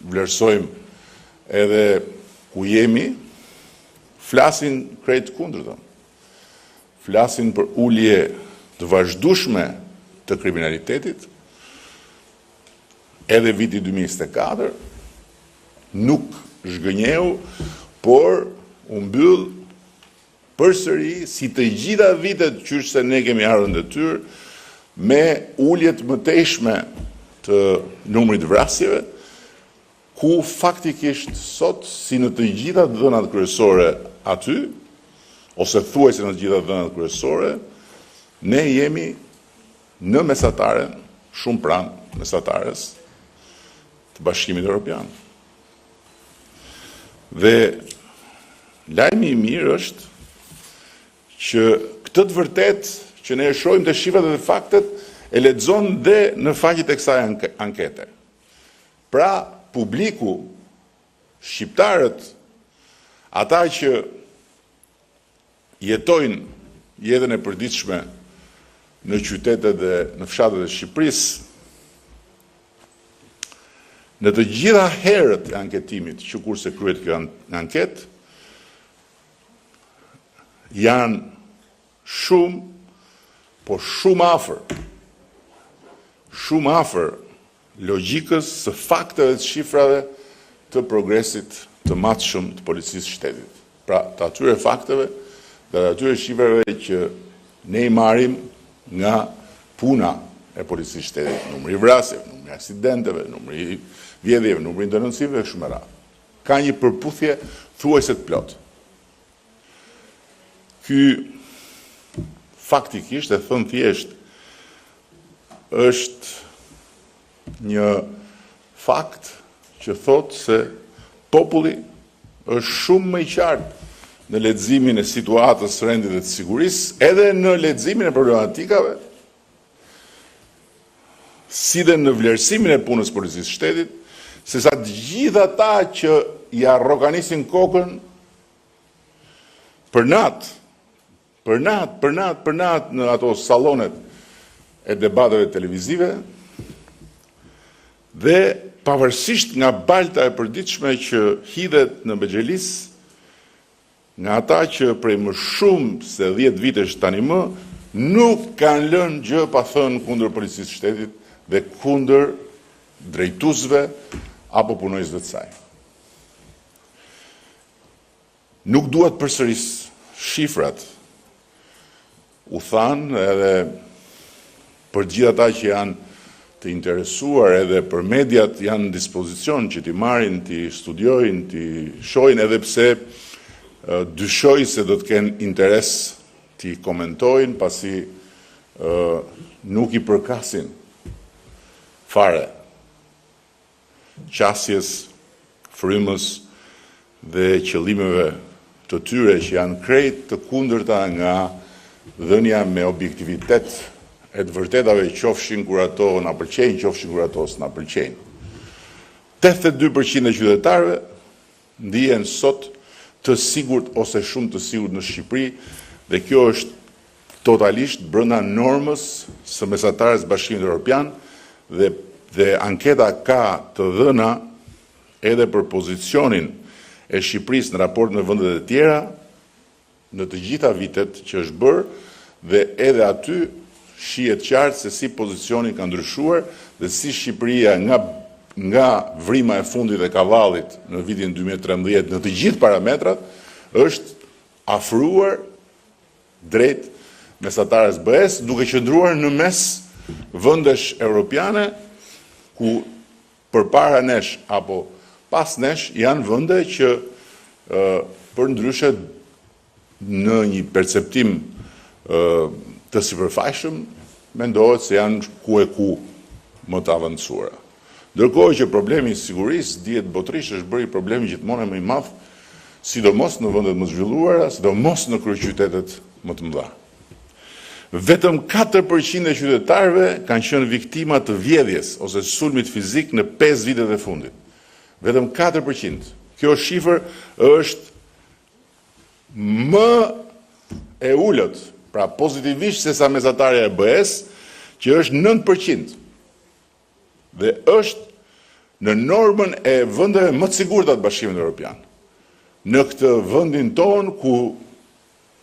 vlerësojmë edhe ku jemi, flasin krejt kundërtën. Flasin për ulje të vazhdueshme të kriminalitetit, edhe viti 2024 nuk zhgënjeu, por u mbyll përsëri si të gjitha vitet qysh se ne kemi ardhur në detyrë me uljet mëtejshme të numrit vrasjeve, ku faktikisht sot si në të gjitha dhënat kryesore aty, ose thuajse në të gjitha dhënat kryesore, ne jemi në mesataren, shumë pranë mesatares të Bashkimit Evropian. Dhe lajmi i mirë është që këtë të vërtet që ne e shohim të shifrat dhe faktet e lexon dhe në faqet e kësaj ankete. Pra, publiku, shqiptarët, ata që jetojnë jetën e përditshme në qytetet dhe në fshatet e Shqipërisë, në të gjitha herët e anketimit që kurse kryet kjo anket, janë shumë, po shumë afër logjikës së fakteve të shifrave të progresit të matshëm të policisë shtetit. Pra, të atyre fakteve dhe të atyre shifrave që ne i marrim nga puna e policisë shtetit, numri i vrasjeve, numri i aksidenteve, numri i vjedhjeve, numri i denoncimeve e shumë e radhë. Ka një përputhje thuajse të plotë. Ky faktikisht e thënë thjesht është një fakt që thotë se populli është shumë më i qartë në leximin e situatës së rendit dhe të sigurisë, edhe në leximin e problematikave, si dhe në vlerësimin e punës policisë shtetit, se sa të gjitha ata që i arrokanisin kokën për natë në ato salonet e debateve televizive, dhe pavarësisht nga balta e përditshme që hidhet në Bexhelis, nga ata që prej më shumë se 10 vitesh tani më, nuk kanë lënë gjë pa thënë kundër policisë shtetit dhe kundër drejtuesve apo punojësve të saj. Nuk duhet përsëris shifrat. U thanë edhe për gjithë ata që janë të interesuar, edhe për mediat janë në dispozicion që t'i marrin, t'i studiojnë, t'i shohin, edhe pse dyshoj se do të kenë interes t'i komentojnë, pasi nuk i përkasin fare qasjes, frymës dhe qëllimeve të tyre që janë krejt të kundërta nga dhënia me objektivitet e të vërtetave, qofshin kur ato na pëlqejnë, qofshin kur ato s'na pëlqejnë. 82% e qytetarëve ndihen sot të sigurt ose shumë të sigurt në Shqipëri, dhe kjo është totalisht brenda normës së mesatarës Bashkimit Evropian, dhe anketa ka të dhëna edhe për pozicionin e Shqipërisë në raport me vendet e tjera në të gjitha vitet që është bërë, dhe edhe aty shihet qartë se si pozicioni ka ndryshuar dhe si Shqipëria nga vrima e fundit e kavallit në vitin 2013 në të gjithë parametrat është afruar drejt mesatarës BE-s, duke qëndruar në mes vendesh europiane ku përpara nesh apo pas nesh janë vende që për ndryshe në një perceptim të sipërfaqshëm mendohet se janë ku e ku më të avancuara. Ndërkohë që problemi i sigurisë dihet botërisht është bërë problemi gjithmonë më i madh, sidomos në vendet më zhvilluara, sidomos në kryeqytetet më të mëdha. Vetëm 4% e qytetarëve kanë qenë viktima të vjedhjes ose sulmit fizik në 5 vitet e fundit. Vetëm 4%. Kjo shifër është më e ulët, pra pozitivisht se sa mesatarja e BE-s, që është 9% dhe është në normën e vendeve më të sigurta të Bashkimit Evropian. Në këtë vendin ton ku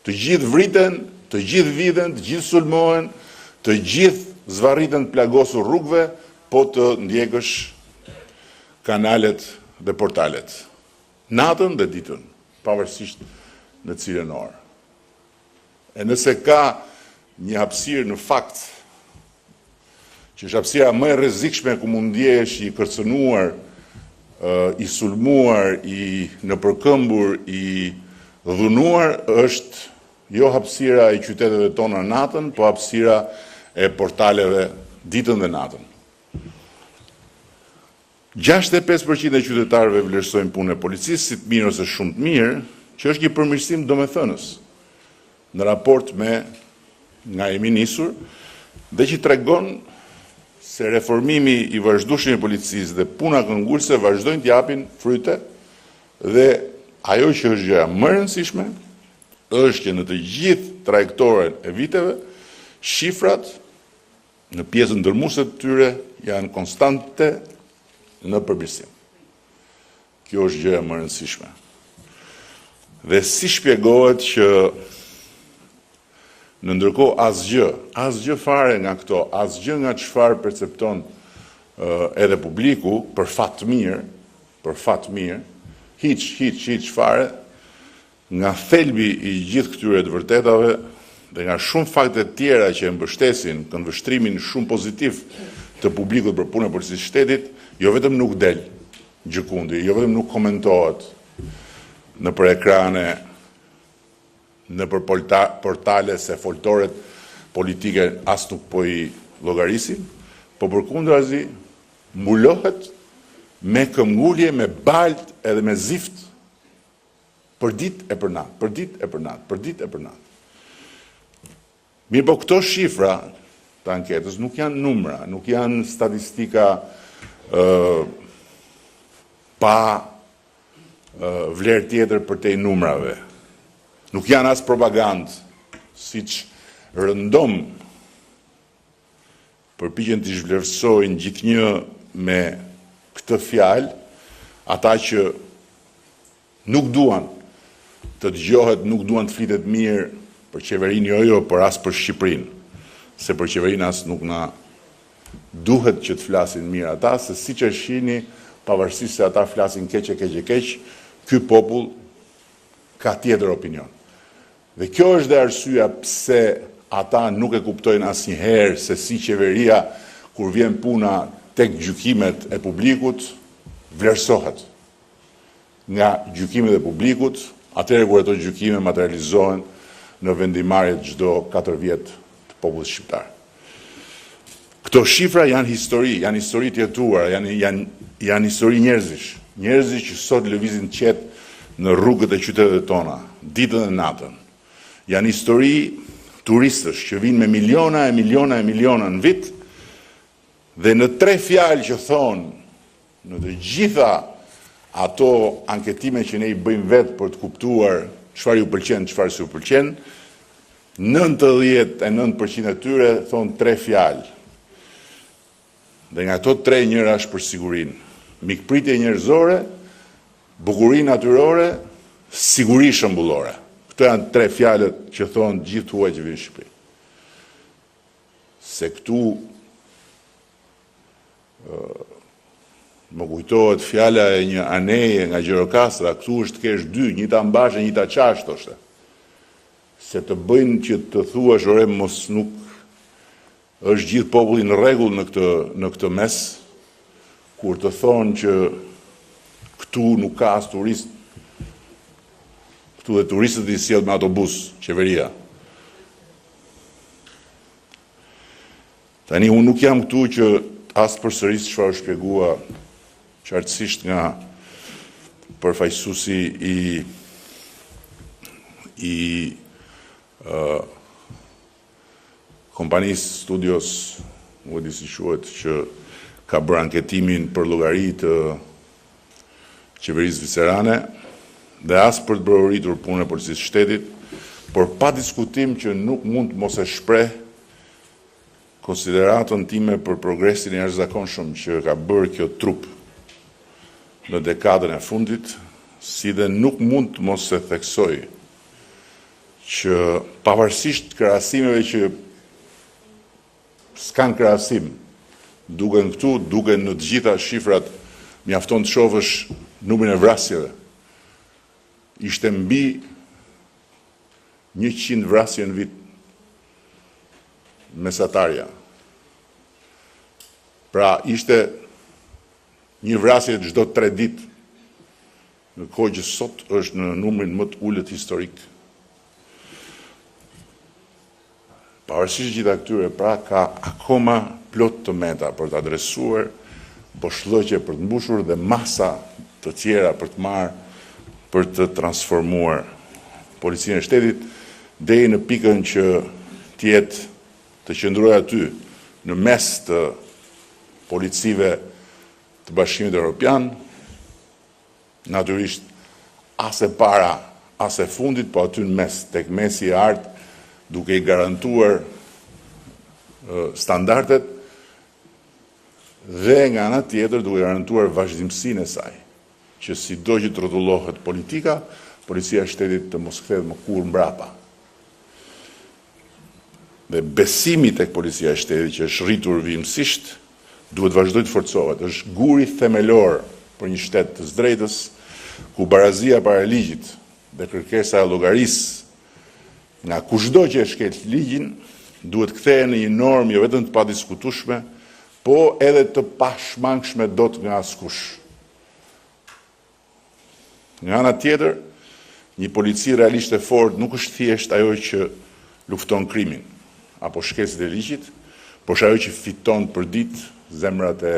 të gjithë vriten, të gjithë viden, të gjithë sulmohen, të gjithë zvarriten të plagosur rrugëve, po të ndjekësh kanalet dhe portalet. Natën dhe ditën, pavarësisht në cilën orë. E nëse ka një hapësirë në fakt, që është hapësira më e rrezikshme ku mund ndjehesh i kërcënuar, i sulmuar, i nëpërkëmbur, i dhunuar, është jo hapësira e qyteteve tona natën, po hapësira e portaleve ditën dhe natën. 65% e qytetarëve vlerësojnë punën e policisë si të mirë ose shumë të mirë, që është një përmirësim domethënës në raport me nga jemi nisur, dhe që tregon se reformimi i vazhdueshëm i policisë dhe puna këngulëse vazhdojnë të japin fryte dhe ajo që është gjëja më e rëndësishme është që në të gjithë trajektoren e viteve shifrat në pjesën ndërmuese të tyre janë konstante në përmirësim. Kjo është gjëja më e rëndësishme. Dhe si shpjegohet që në ndërkohë asgjë fare nga këto, asgjë nga çfarë percepton edhe publiku për fat të mirë, hiç fare nga thelbi i gjithë këtyre të vërtetave dhe nga shumë fakte tjera që e mbështesin këndvështrimin shumë pozitiv të publikut për punën e policisë shtetit, jo vetëm nuk del gjëkundi, jo vetëm nuk komentohet në për ekrane, në për portale se foltoret politike as nuk po i llogarisin, po përkundrazi mbulohet me këmbgulje, me balt edhe me zift për ditë e për natë. Mirë po këto shifra të anketës nuk janë numra, nuk janë statistika pa vlerë tjetër për te numrave. Nuk janë as propagandë, siç rëndom përpiqen të zhvlerësojnë gjithnjë me këtë fjalë, ata që nuk duan të dëgjohet, nuk duan të flitet mirë për qeverinë jo, por as për Shqipërinë, se për qeverinë as nuk na duhet që të flasin mirë ata, se siç e shihni, pavarësisht se ata flasin keq, ky popull ka tjetër opinion. Dhe kjo është dhe arsyeja pse ata nuk e kuptojnë asnjëherë se si qeveria, kur vjen puna tek gjykimet e publikut, vlerësohet nga gjykimet e publikut, atëherë kur ato gjykime materializohen në vendimarrjet çdo 4 vjet të popullit shqiptar. Këto shifra janë histori të jetuara, janë histori njerëzish që sot lëvizin qetë në rrugët e qyteteve tona, ditën dhe natën. Janë histori turistësh që vinë me miliona në vit, dhe në 3 fjalë që thonë në të gjitha ato anketime që ne i bëjmë vetë për të kuptuar çfarë ju pëlqen, çfarë s'ju pëlqen, 99% e tyre thonë 3 fjalë. Dhe nga ato 3 njëra është për sigurinë. Mikpritje njerëzore, bukurinë natyrore, siguri shëmbullore. Këto janë 3 fjalët që thonë gjithë huaj që vinë në Shqipëri. Se këtu më kujtohet fjala e një aneje nga Gjirokastra, këtu është të kesh 2, një ta mbash e një ta qash, thoshte. Se të bëjnë që të thuash ore mos nuk është gjithë populli në rregull në këtë mes, kur të thonë që këtu nuk ka as turist, këtu dhe turistët i sjell me autobus, qeveria. Tani unë nuk jam këtu që as përsëris çfarë u shpjegua qartësisht nga përfaqësuesi i kompanisë Studios, nuk e di si quhet, që ka bërë anketimin për llogari të qeverisë zvicerane, dhe as për të bërë punën e policisë shtetit, por pa diskutim që nuk mund të mos e shpreh konsideratën time për progresin e jashtëzakonshëm që ka bërë kjo trup në dekadën e fundit, si dhe nuk mund të mos se theksoj që pavarësisht krahasimeve që s'kan krahasim, duken këtu, duken në të gjitha shifrat, mjafton të shohësh numrin e vrasjeve. Ishte mbi 100 vrasje në vit mesatarja. Pra ishte një vrasje çdo 3 ditë, në kohë që sot është në numrin më të ulët historik. Pavarësisht gjitha këtyre, pra ka akoma plot të meta për të adresuar, boshllëqe për të mbushur dhe masa të tjera për të marrë, për të transformuar policinë e shtetit deri në pikën që të jetë të qëndrojë aty në mes të policive të Bashkimit Evropian, natyrisht as e para, as e fundit, po aty në mes, tek mesi i artë, duke i garantuar standardet dhe nga ana tjetër duke garantuar vazhdimsinë e saj, që sido që të rrotullohet politika, policia e shtetit të mos kthehet më kurrë mbrapa. Dhe besimi tek policia e shtetit që është rritur vijimësisht, duhet vazhdoj të forcohet. Është guri themelor për një shtet të drejtës, ku barazia para ligjit dhe kërkesa e llogarisë nga kushdo që e shkel ligjin, duhet kthehen në një normë jo vetëm të padiskutueshme, po edhe të pashmangshme dot nga askush. Nga ana tjetër, një polici realisht e fortë nuk është thjesht ajo që lufton krimin apo shkelësit e ligjit, por është ajo që fiton për ditë zemrat e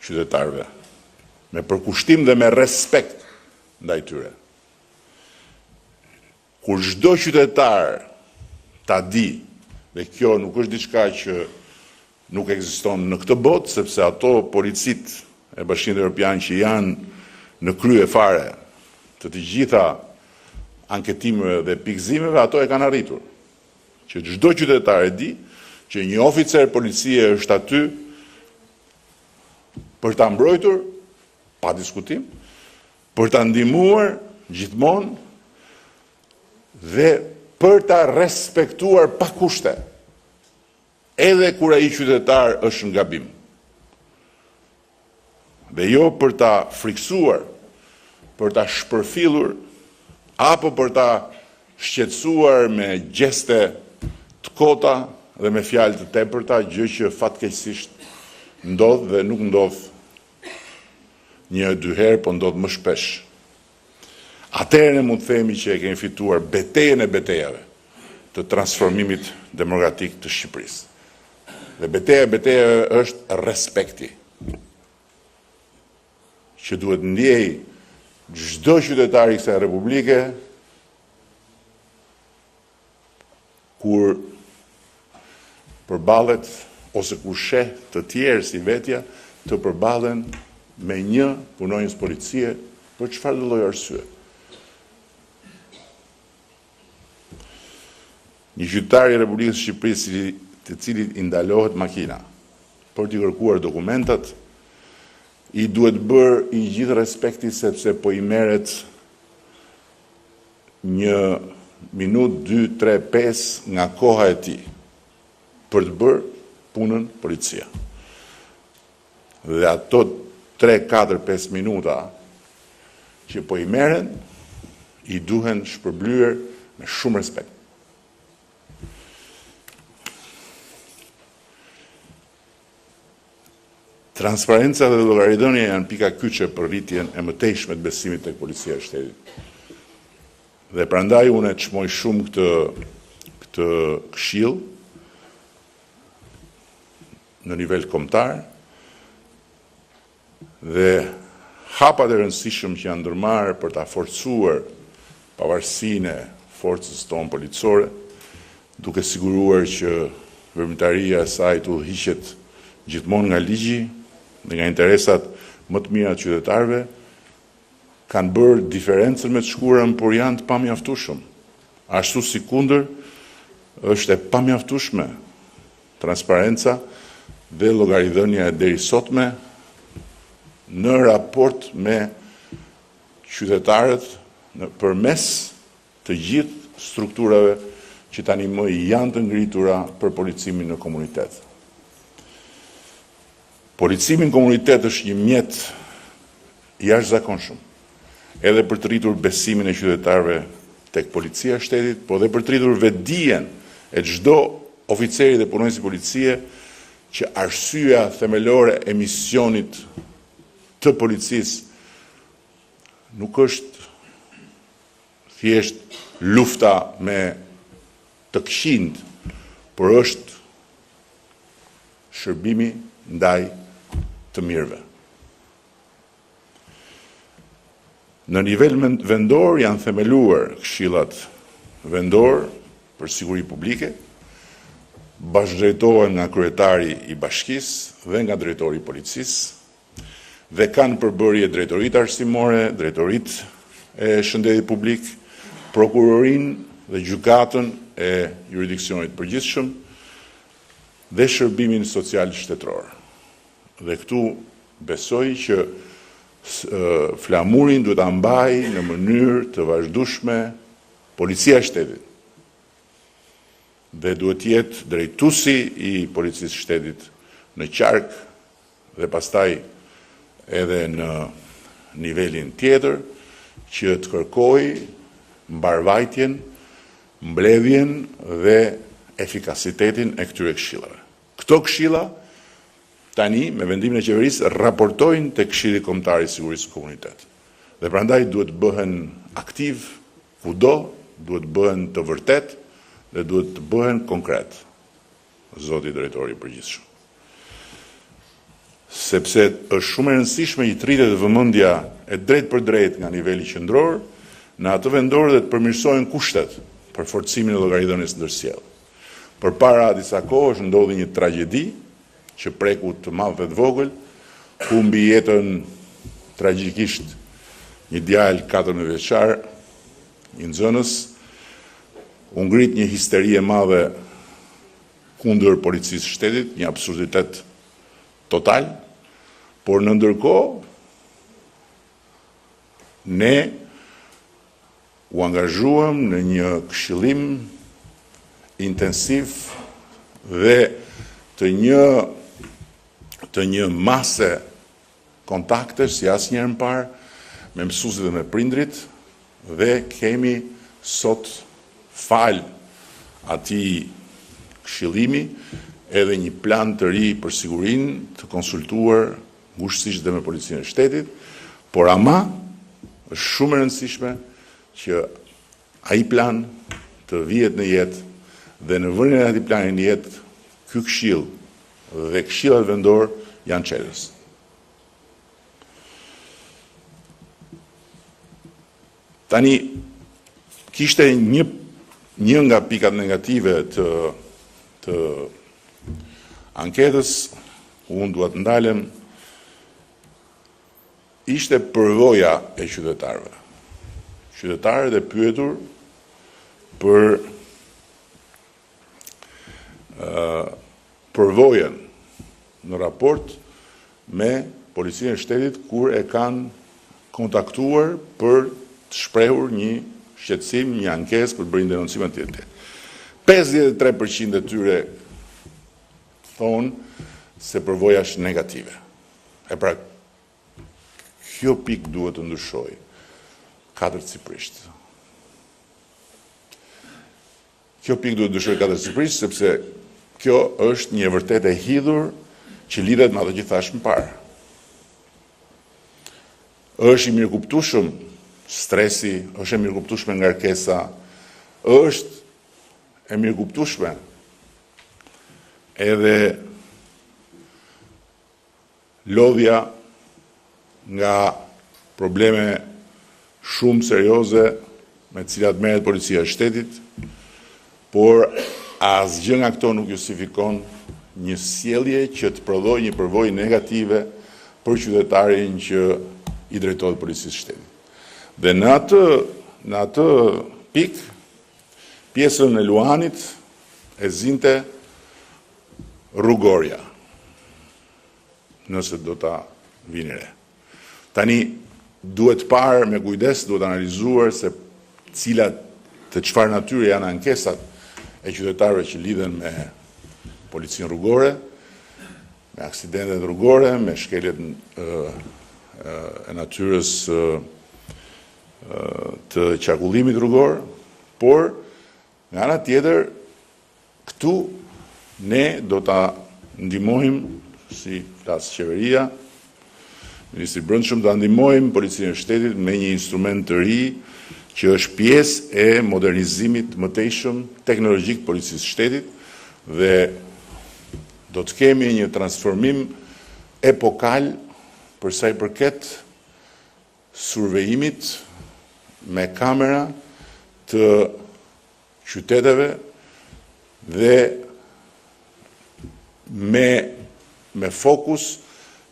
qytetarëve, me përkushtim dhe me respekt ndaj tyre. Kur çdo qytetar ta di, dhe kjo nuk është diçka që nuk ekziston në këtë botë, sepse ato policit e Bashkimit Evropian që janë në krye fare të të gjitha anketimeve dhe pikëzimeve, ato e kanë arritur. Që çdo qytetar e di që një oficer policie është aty për ta mbrojtur, pa diskutim, për ta ndihmuar gjithmonë dhe për ta respektuar pa kushte, edhe kur ai qytetar është në gabim. Dhe jo për ta friksuar, për ta shpërfillur, apo për ta shqetësuar me gjeste të kota dhe me fjalë të tepërta, gjë që fatkeqësisht ndodh dhe nuk ndodh një dy herë, po ndodh më shpesh. Atëherë ne mund të themi që e kemi fituar betejën e betejave të transformimit demokratik të Shqipërisë. Dhe beteja e betejave është respekti, që duhet ndjej çdo qytetar i kësaj republike kur përballet ose kur sheh të tjerë si vetja të përballen me një punonjës policie për çfarë do lloj arsye. Një qytetar i Republikës së Shqipërisë të cilit i ndalohet makina për t'i kërkuar dokumentat, i duhet bërë i gjithë respekti sepse po i merret 1 minutë, 2, 3, 5 nga koha e tij për të bërë punën policia. Dhe ato 3, 4, 5 minuta që po i merren, i duhen shpërblyer me shumë respekt. Transparenca dhe llogaridhënia janë pika kyçe për rritjen e mëtejshme të besimit tek policia e shtetit. Dhe prandaj unë e çmoj shumë këtë këshill në nivel kombëtar dhe hapat e rëndësishëm që janë ndërmarrë për ta forcuar pavarësinë e forcës tonë policore, duke siguruar që veprimtaria e saj të udhëhiqet gjithmonë nga ligji dhe nga interesat më të mira të qytetarëve, kanë bërë diferencën me të shkurën, por janë të pamjaftueshëm. Ashtu si kundër, është e pamjaftueshme transparenca dhe llogaridhënia e deri sotme në raport me qytetarët përmes të gjithë strukturave që tani më janë të ngritura për policimin në komunitet. Policimi në komunitet është një mjet jashtëzakonshëm, edhe për të rritur besimin e qytetarëve tek policia e shtetit, po edhe për të rritur vetdijen e çdo oficeri dhe punonjësi policie që arsyeja themelore e misionit të policisë nuk është thjesht lufta me të këqind, por është shërbimi ndaj të mirëve. Në nivel vendor janë themeluar këshillat vendor për siguri publike, bashkëdrejtohen nga kryetari i bashkisë dhe nga drejtori i policisë dhe kanë përbërje drejtoritë arsimore, drejtoritë e shëndetit publik, prokurorinë dhe gjykatën e jurisdiksionit përgjithshëm dhe shërbimin social shtetëror. Dhe këtu besoj që flamurin duhet ta mbajë në mënyrë të vazhdueshme policia e shtetit dhe duhet jetë drejtuesi i policisë shtetit në qark dhe pastaj edhe në nivelin tjetër që të kërkojë mbarvajtjen, mbledhjen dhe efikasitetin e këtyre këshillave. Këto këshilla tani me vendimin e qeverisë raportojnë te Këshilli Kombëtar i Sigurisë së Komunitetit. Dhe prandaj duhet bëhen aktiv kudo, duhet bëhen të vërtet dhe duhet të bëhen konkret, zoti drejtori i përgjithshëm. Sepse është shumë e rëndësishme i rritet vëmendja e drejt për drejt nga niveli qendror në atë vendor dhe të përmirësohen kushtet për forcimin e llogaridhënies ndërsjellë. Përpara disa kohësh ndodhi një tragjedi që preku të madh dhe të vogël, humbi jetën tragjikisht një djalë 14 vjeçar, një nxënës, u ngrit një histeri e madhe kundër policisë së shtetit, një absurditet total, por në ndërkohë ne u angazhuam në një këshillim intensiv dhe të një mase kontaktesh si asnjëherë më parë me mësuesit dhe me prindrit dhe kemi sot fal atij këshillimi edhe një plan të ri për sigurinë të konsultuar ngushtësisht dhe me policinë e shtetit, por ama është shumë e rëndësishme që ai plan të vihet në jetë dhe në vënien e atij plani në jetë ky këshill dhe këshillat vendor janë çelës. Tani kishte një nga pikat negative të anketës, unë duhet ndalem, ishte përvoja e qytetarëve. Qytetarët e pyetur për përvojën në raport me policinë e shtetit kur e kanë kontaktuar për të shprehur një shqetësim, një ankesë për bërë denoncime të tjera. 53% e tyre thonë se përvoja është negative. E pra, kjo pikë duhet të ndryshojë katërcipërisht. Kjo pikë duhet të ndryshojë katërcipërisht sepse kjo është një vërtet e hidhur që lidhet me ato që thash më parë. Është i mirëkuptueshëm stresi, është e mirëkuptueshme ngarkesa, është e mirëkuptueshme edhe lodhja nga probleme shumë serioze me të cilat merret policia e shtetit, por asgjë nga këto nuk justifikon një sjellje që të prodhojë një përvojë negative për qytetarin që i drejtohet policisë së shtetit. Dhe në atë pikë, pjesën e Luanit e zinte rrugorja, nëse do ta vini re. Tani, duhet parë me kujdes, duhet analizuar se të çfarë natyre janë ankesat e qytetarëve që lidhen me policinë rrugore, me aksidentet rrugore, me shkeljet e natyrës të qarkullimit rrugor, por nga ana tjetër këtu ne do ta ndihmojmë si flas qeveria, Ministri i Brendshëm, do ta ndihmojmë Policinë e Shtetit me një instrument të ri që është pjesë e modernizimit mëtejshëm teknologjik Policisë së Shtetit dhe do të kemi një transformim epokal për sa i përket survejimit me kamera të qyteteve dhe me fokus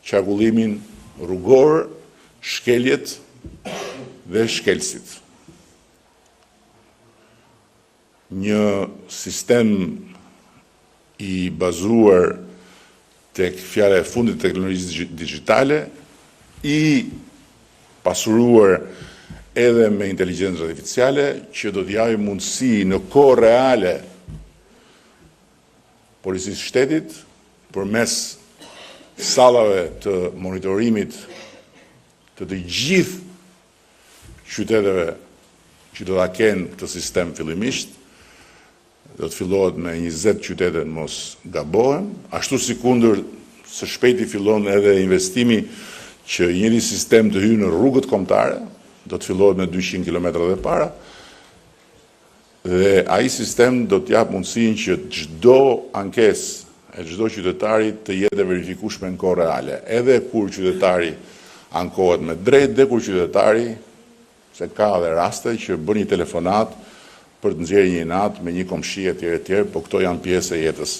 qarkullimin rrugor, shkeljet dhe shkelësit. Një sistem i bazuar tek fjala e fundit të teknologjisë digjitale, i pasuruar edhe me inteligjencë artificiale, që do t'japë mundësi në kohë reale Policisë së Shtetit përmes sallave të monitorimit të gjithë qyteteve që do ta kenë këtë sistem fillimisht. Do të fillohet me 20 qytete, mos gabohem, ashtu sikundër së shpejti fillon edhe investimi që një sistem të hyjë në rrugët kombëtare, do të fillohet me 200 kilometra dhe para, dhe ai sistem do të jap mundësinë që çdo ankesë e çdo qytetari të jetë verifikueshme në kohë reale, edhe kur qytetari ankohet me drejt, dhe kur qytetari, se ka edhe raste që bën një telefonat për të nxjerrë një natë me një komshi etj, po këto janë pjesë e jetës.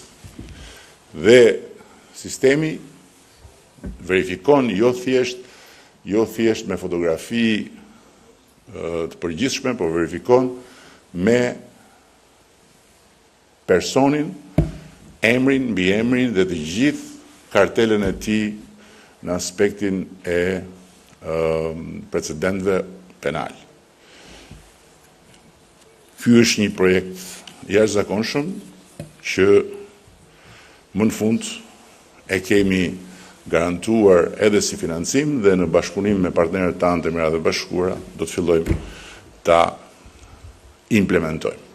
Dhe sistemi verifikon jo thjesht me fotografi të përgjithshme, po verifikon me personin, emrin, mbi emrin dhe të gjithë kartelën e tij në aspektin e precedentëve penal. Ky është një projekt jashtëzakonshëm që më në fund e kemi garantuar edhe si financim dhe në bashkëpunim me partnerët tanë të Emiratëve Bashkuara do të fillojmë ta implementojmë.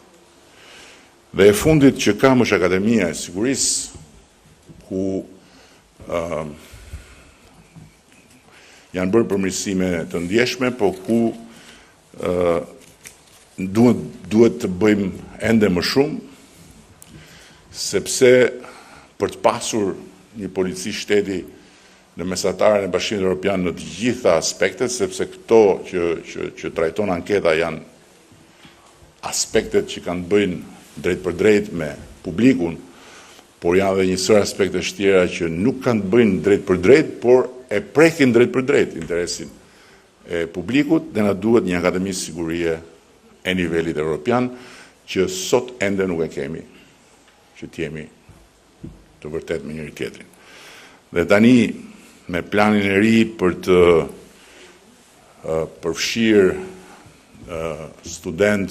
Dhe e fundit që kam është Akademia e Sigurisë, ku janë bërë përmirësime të ndjeshme, po ku duhet të bëjmë ende më shumë, sepse për të pasur një polici shteti në mesatarën e Bashkimit Evropian në të gjitha aspektet, sepse këto që trajton anketa janë aspektet që kanë bëjnë drejt për drejt me publikun, por janë dhe një sër aspekte tjera që nuk kanë bëjnë drejt për drejt, por e prekin drejt për drejt interesin e publikut, dhe na duhet një akademi sigurie e nivelit evropian, që sot ende nuk e kemi, që t'jemi të vërtet me njëri tjetrin. Dhe tani, me planin e ri për të përfshirë student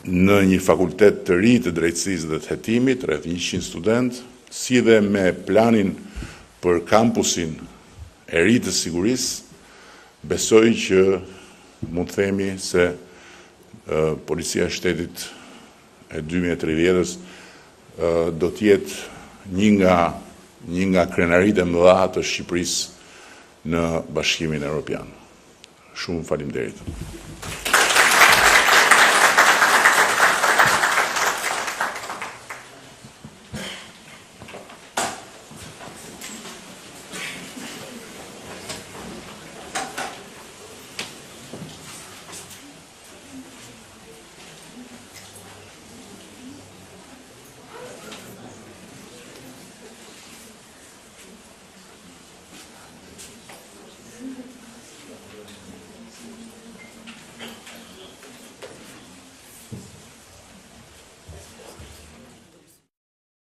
në një fakultet të ri të drejtësisë dhe të hetimit, rreth 100 student, si dhe me planin për kampusin e ri të sigurisë, besoj që mund të themi se Policia e Shtetit e 2030-s do të jetë një nga krenaritë e mëdha të Shqipërisë në Bashkimin Evropian. Shumë faleminderit.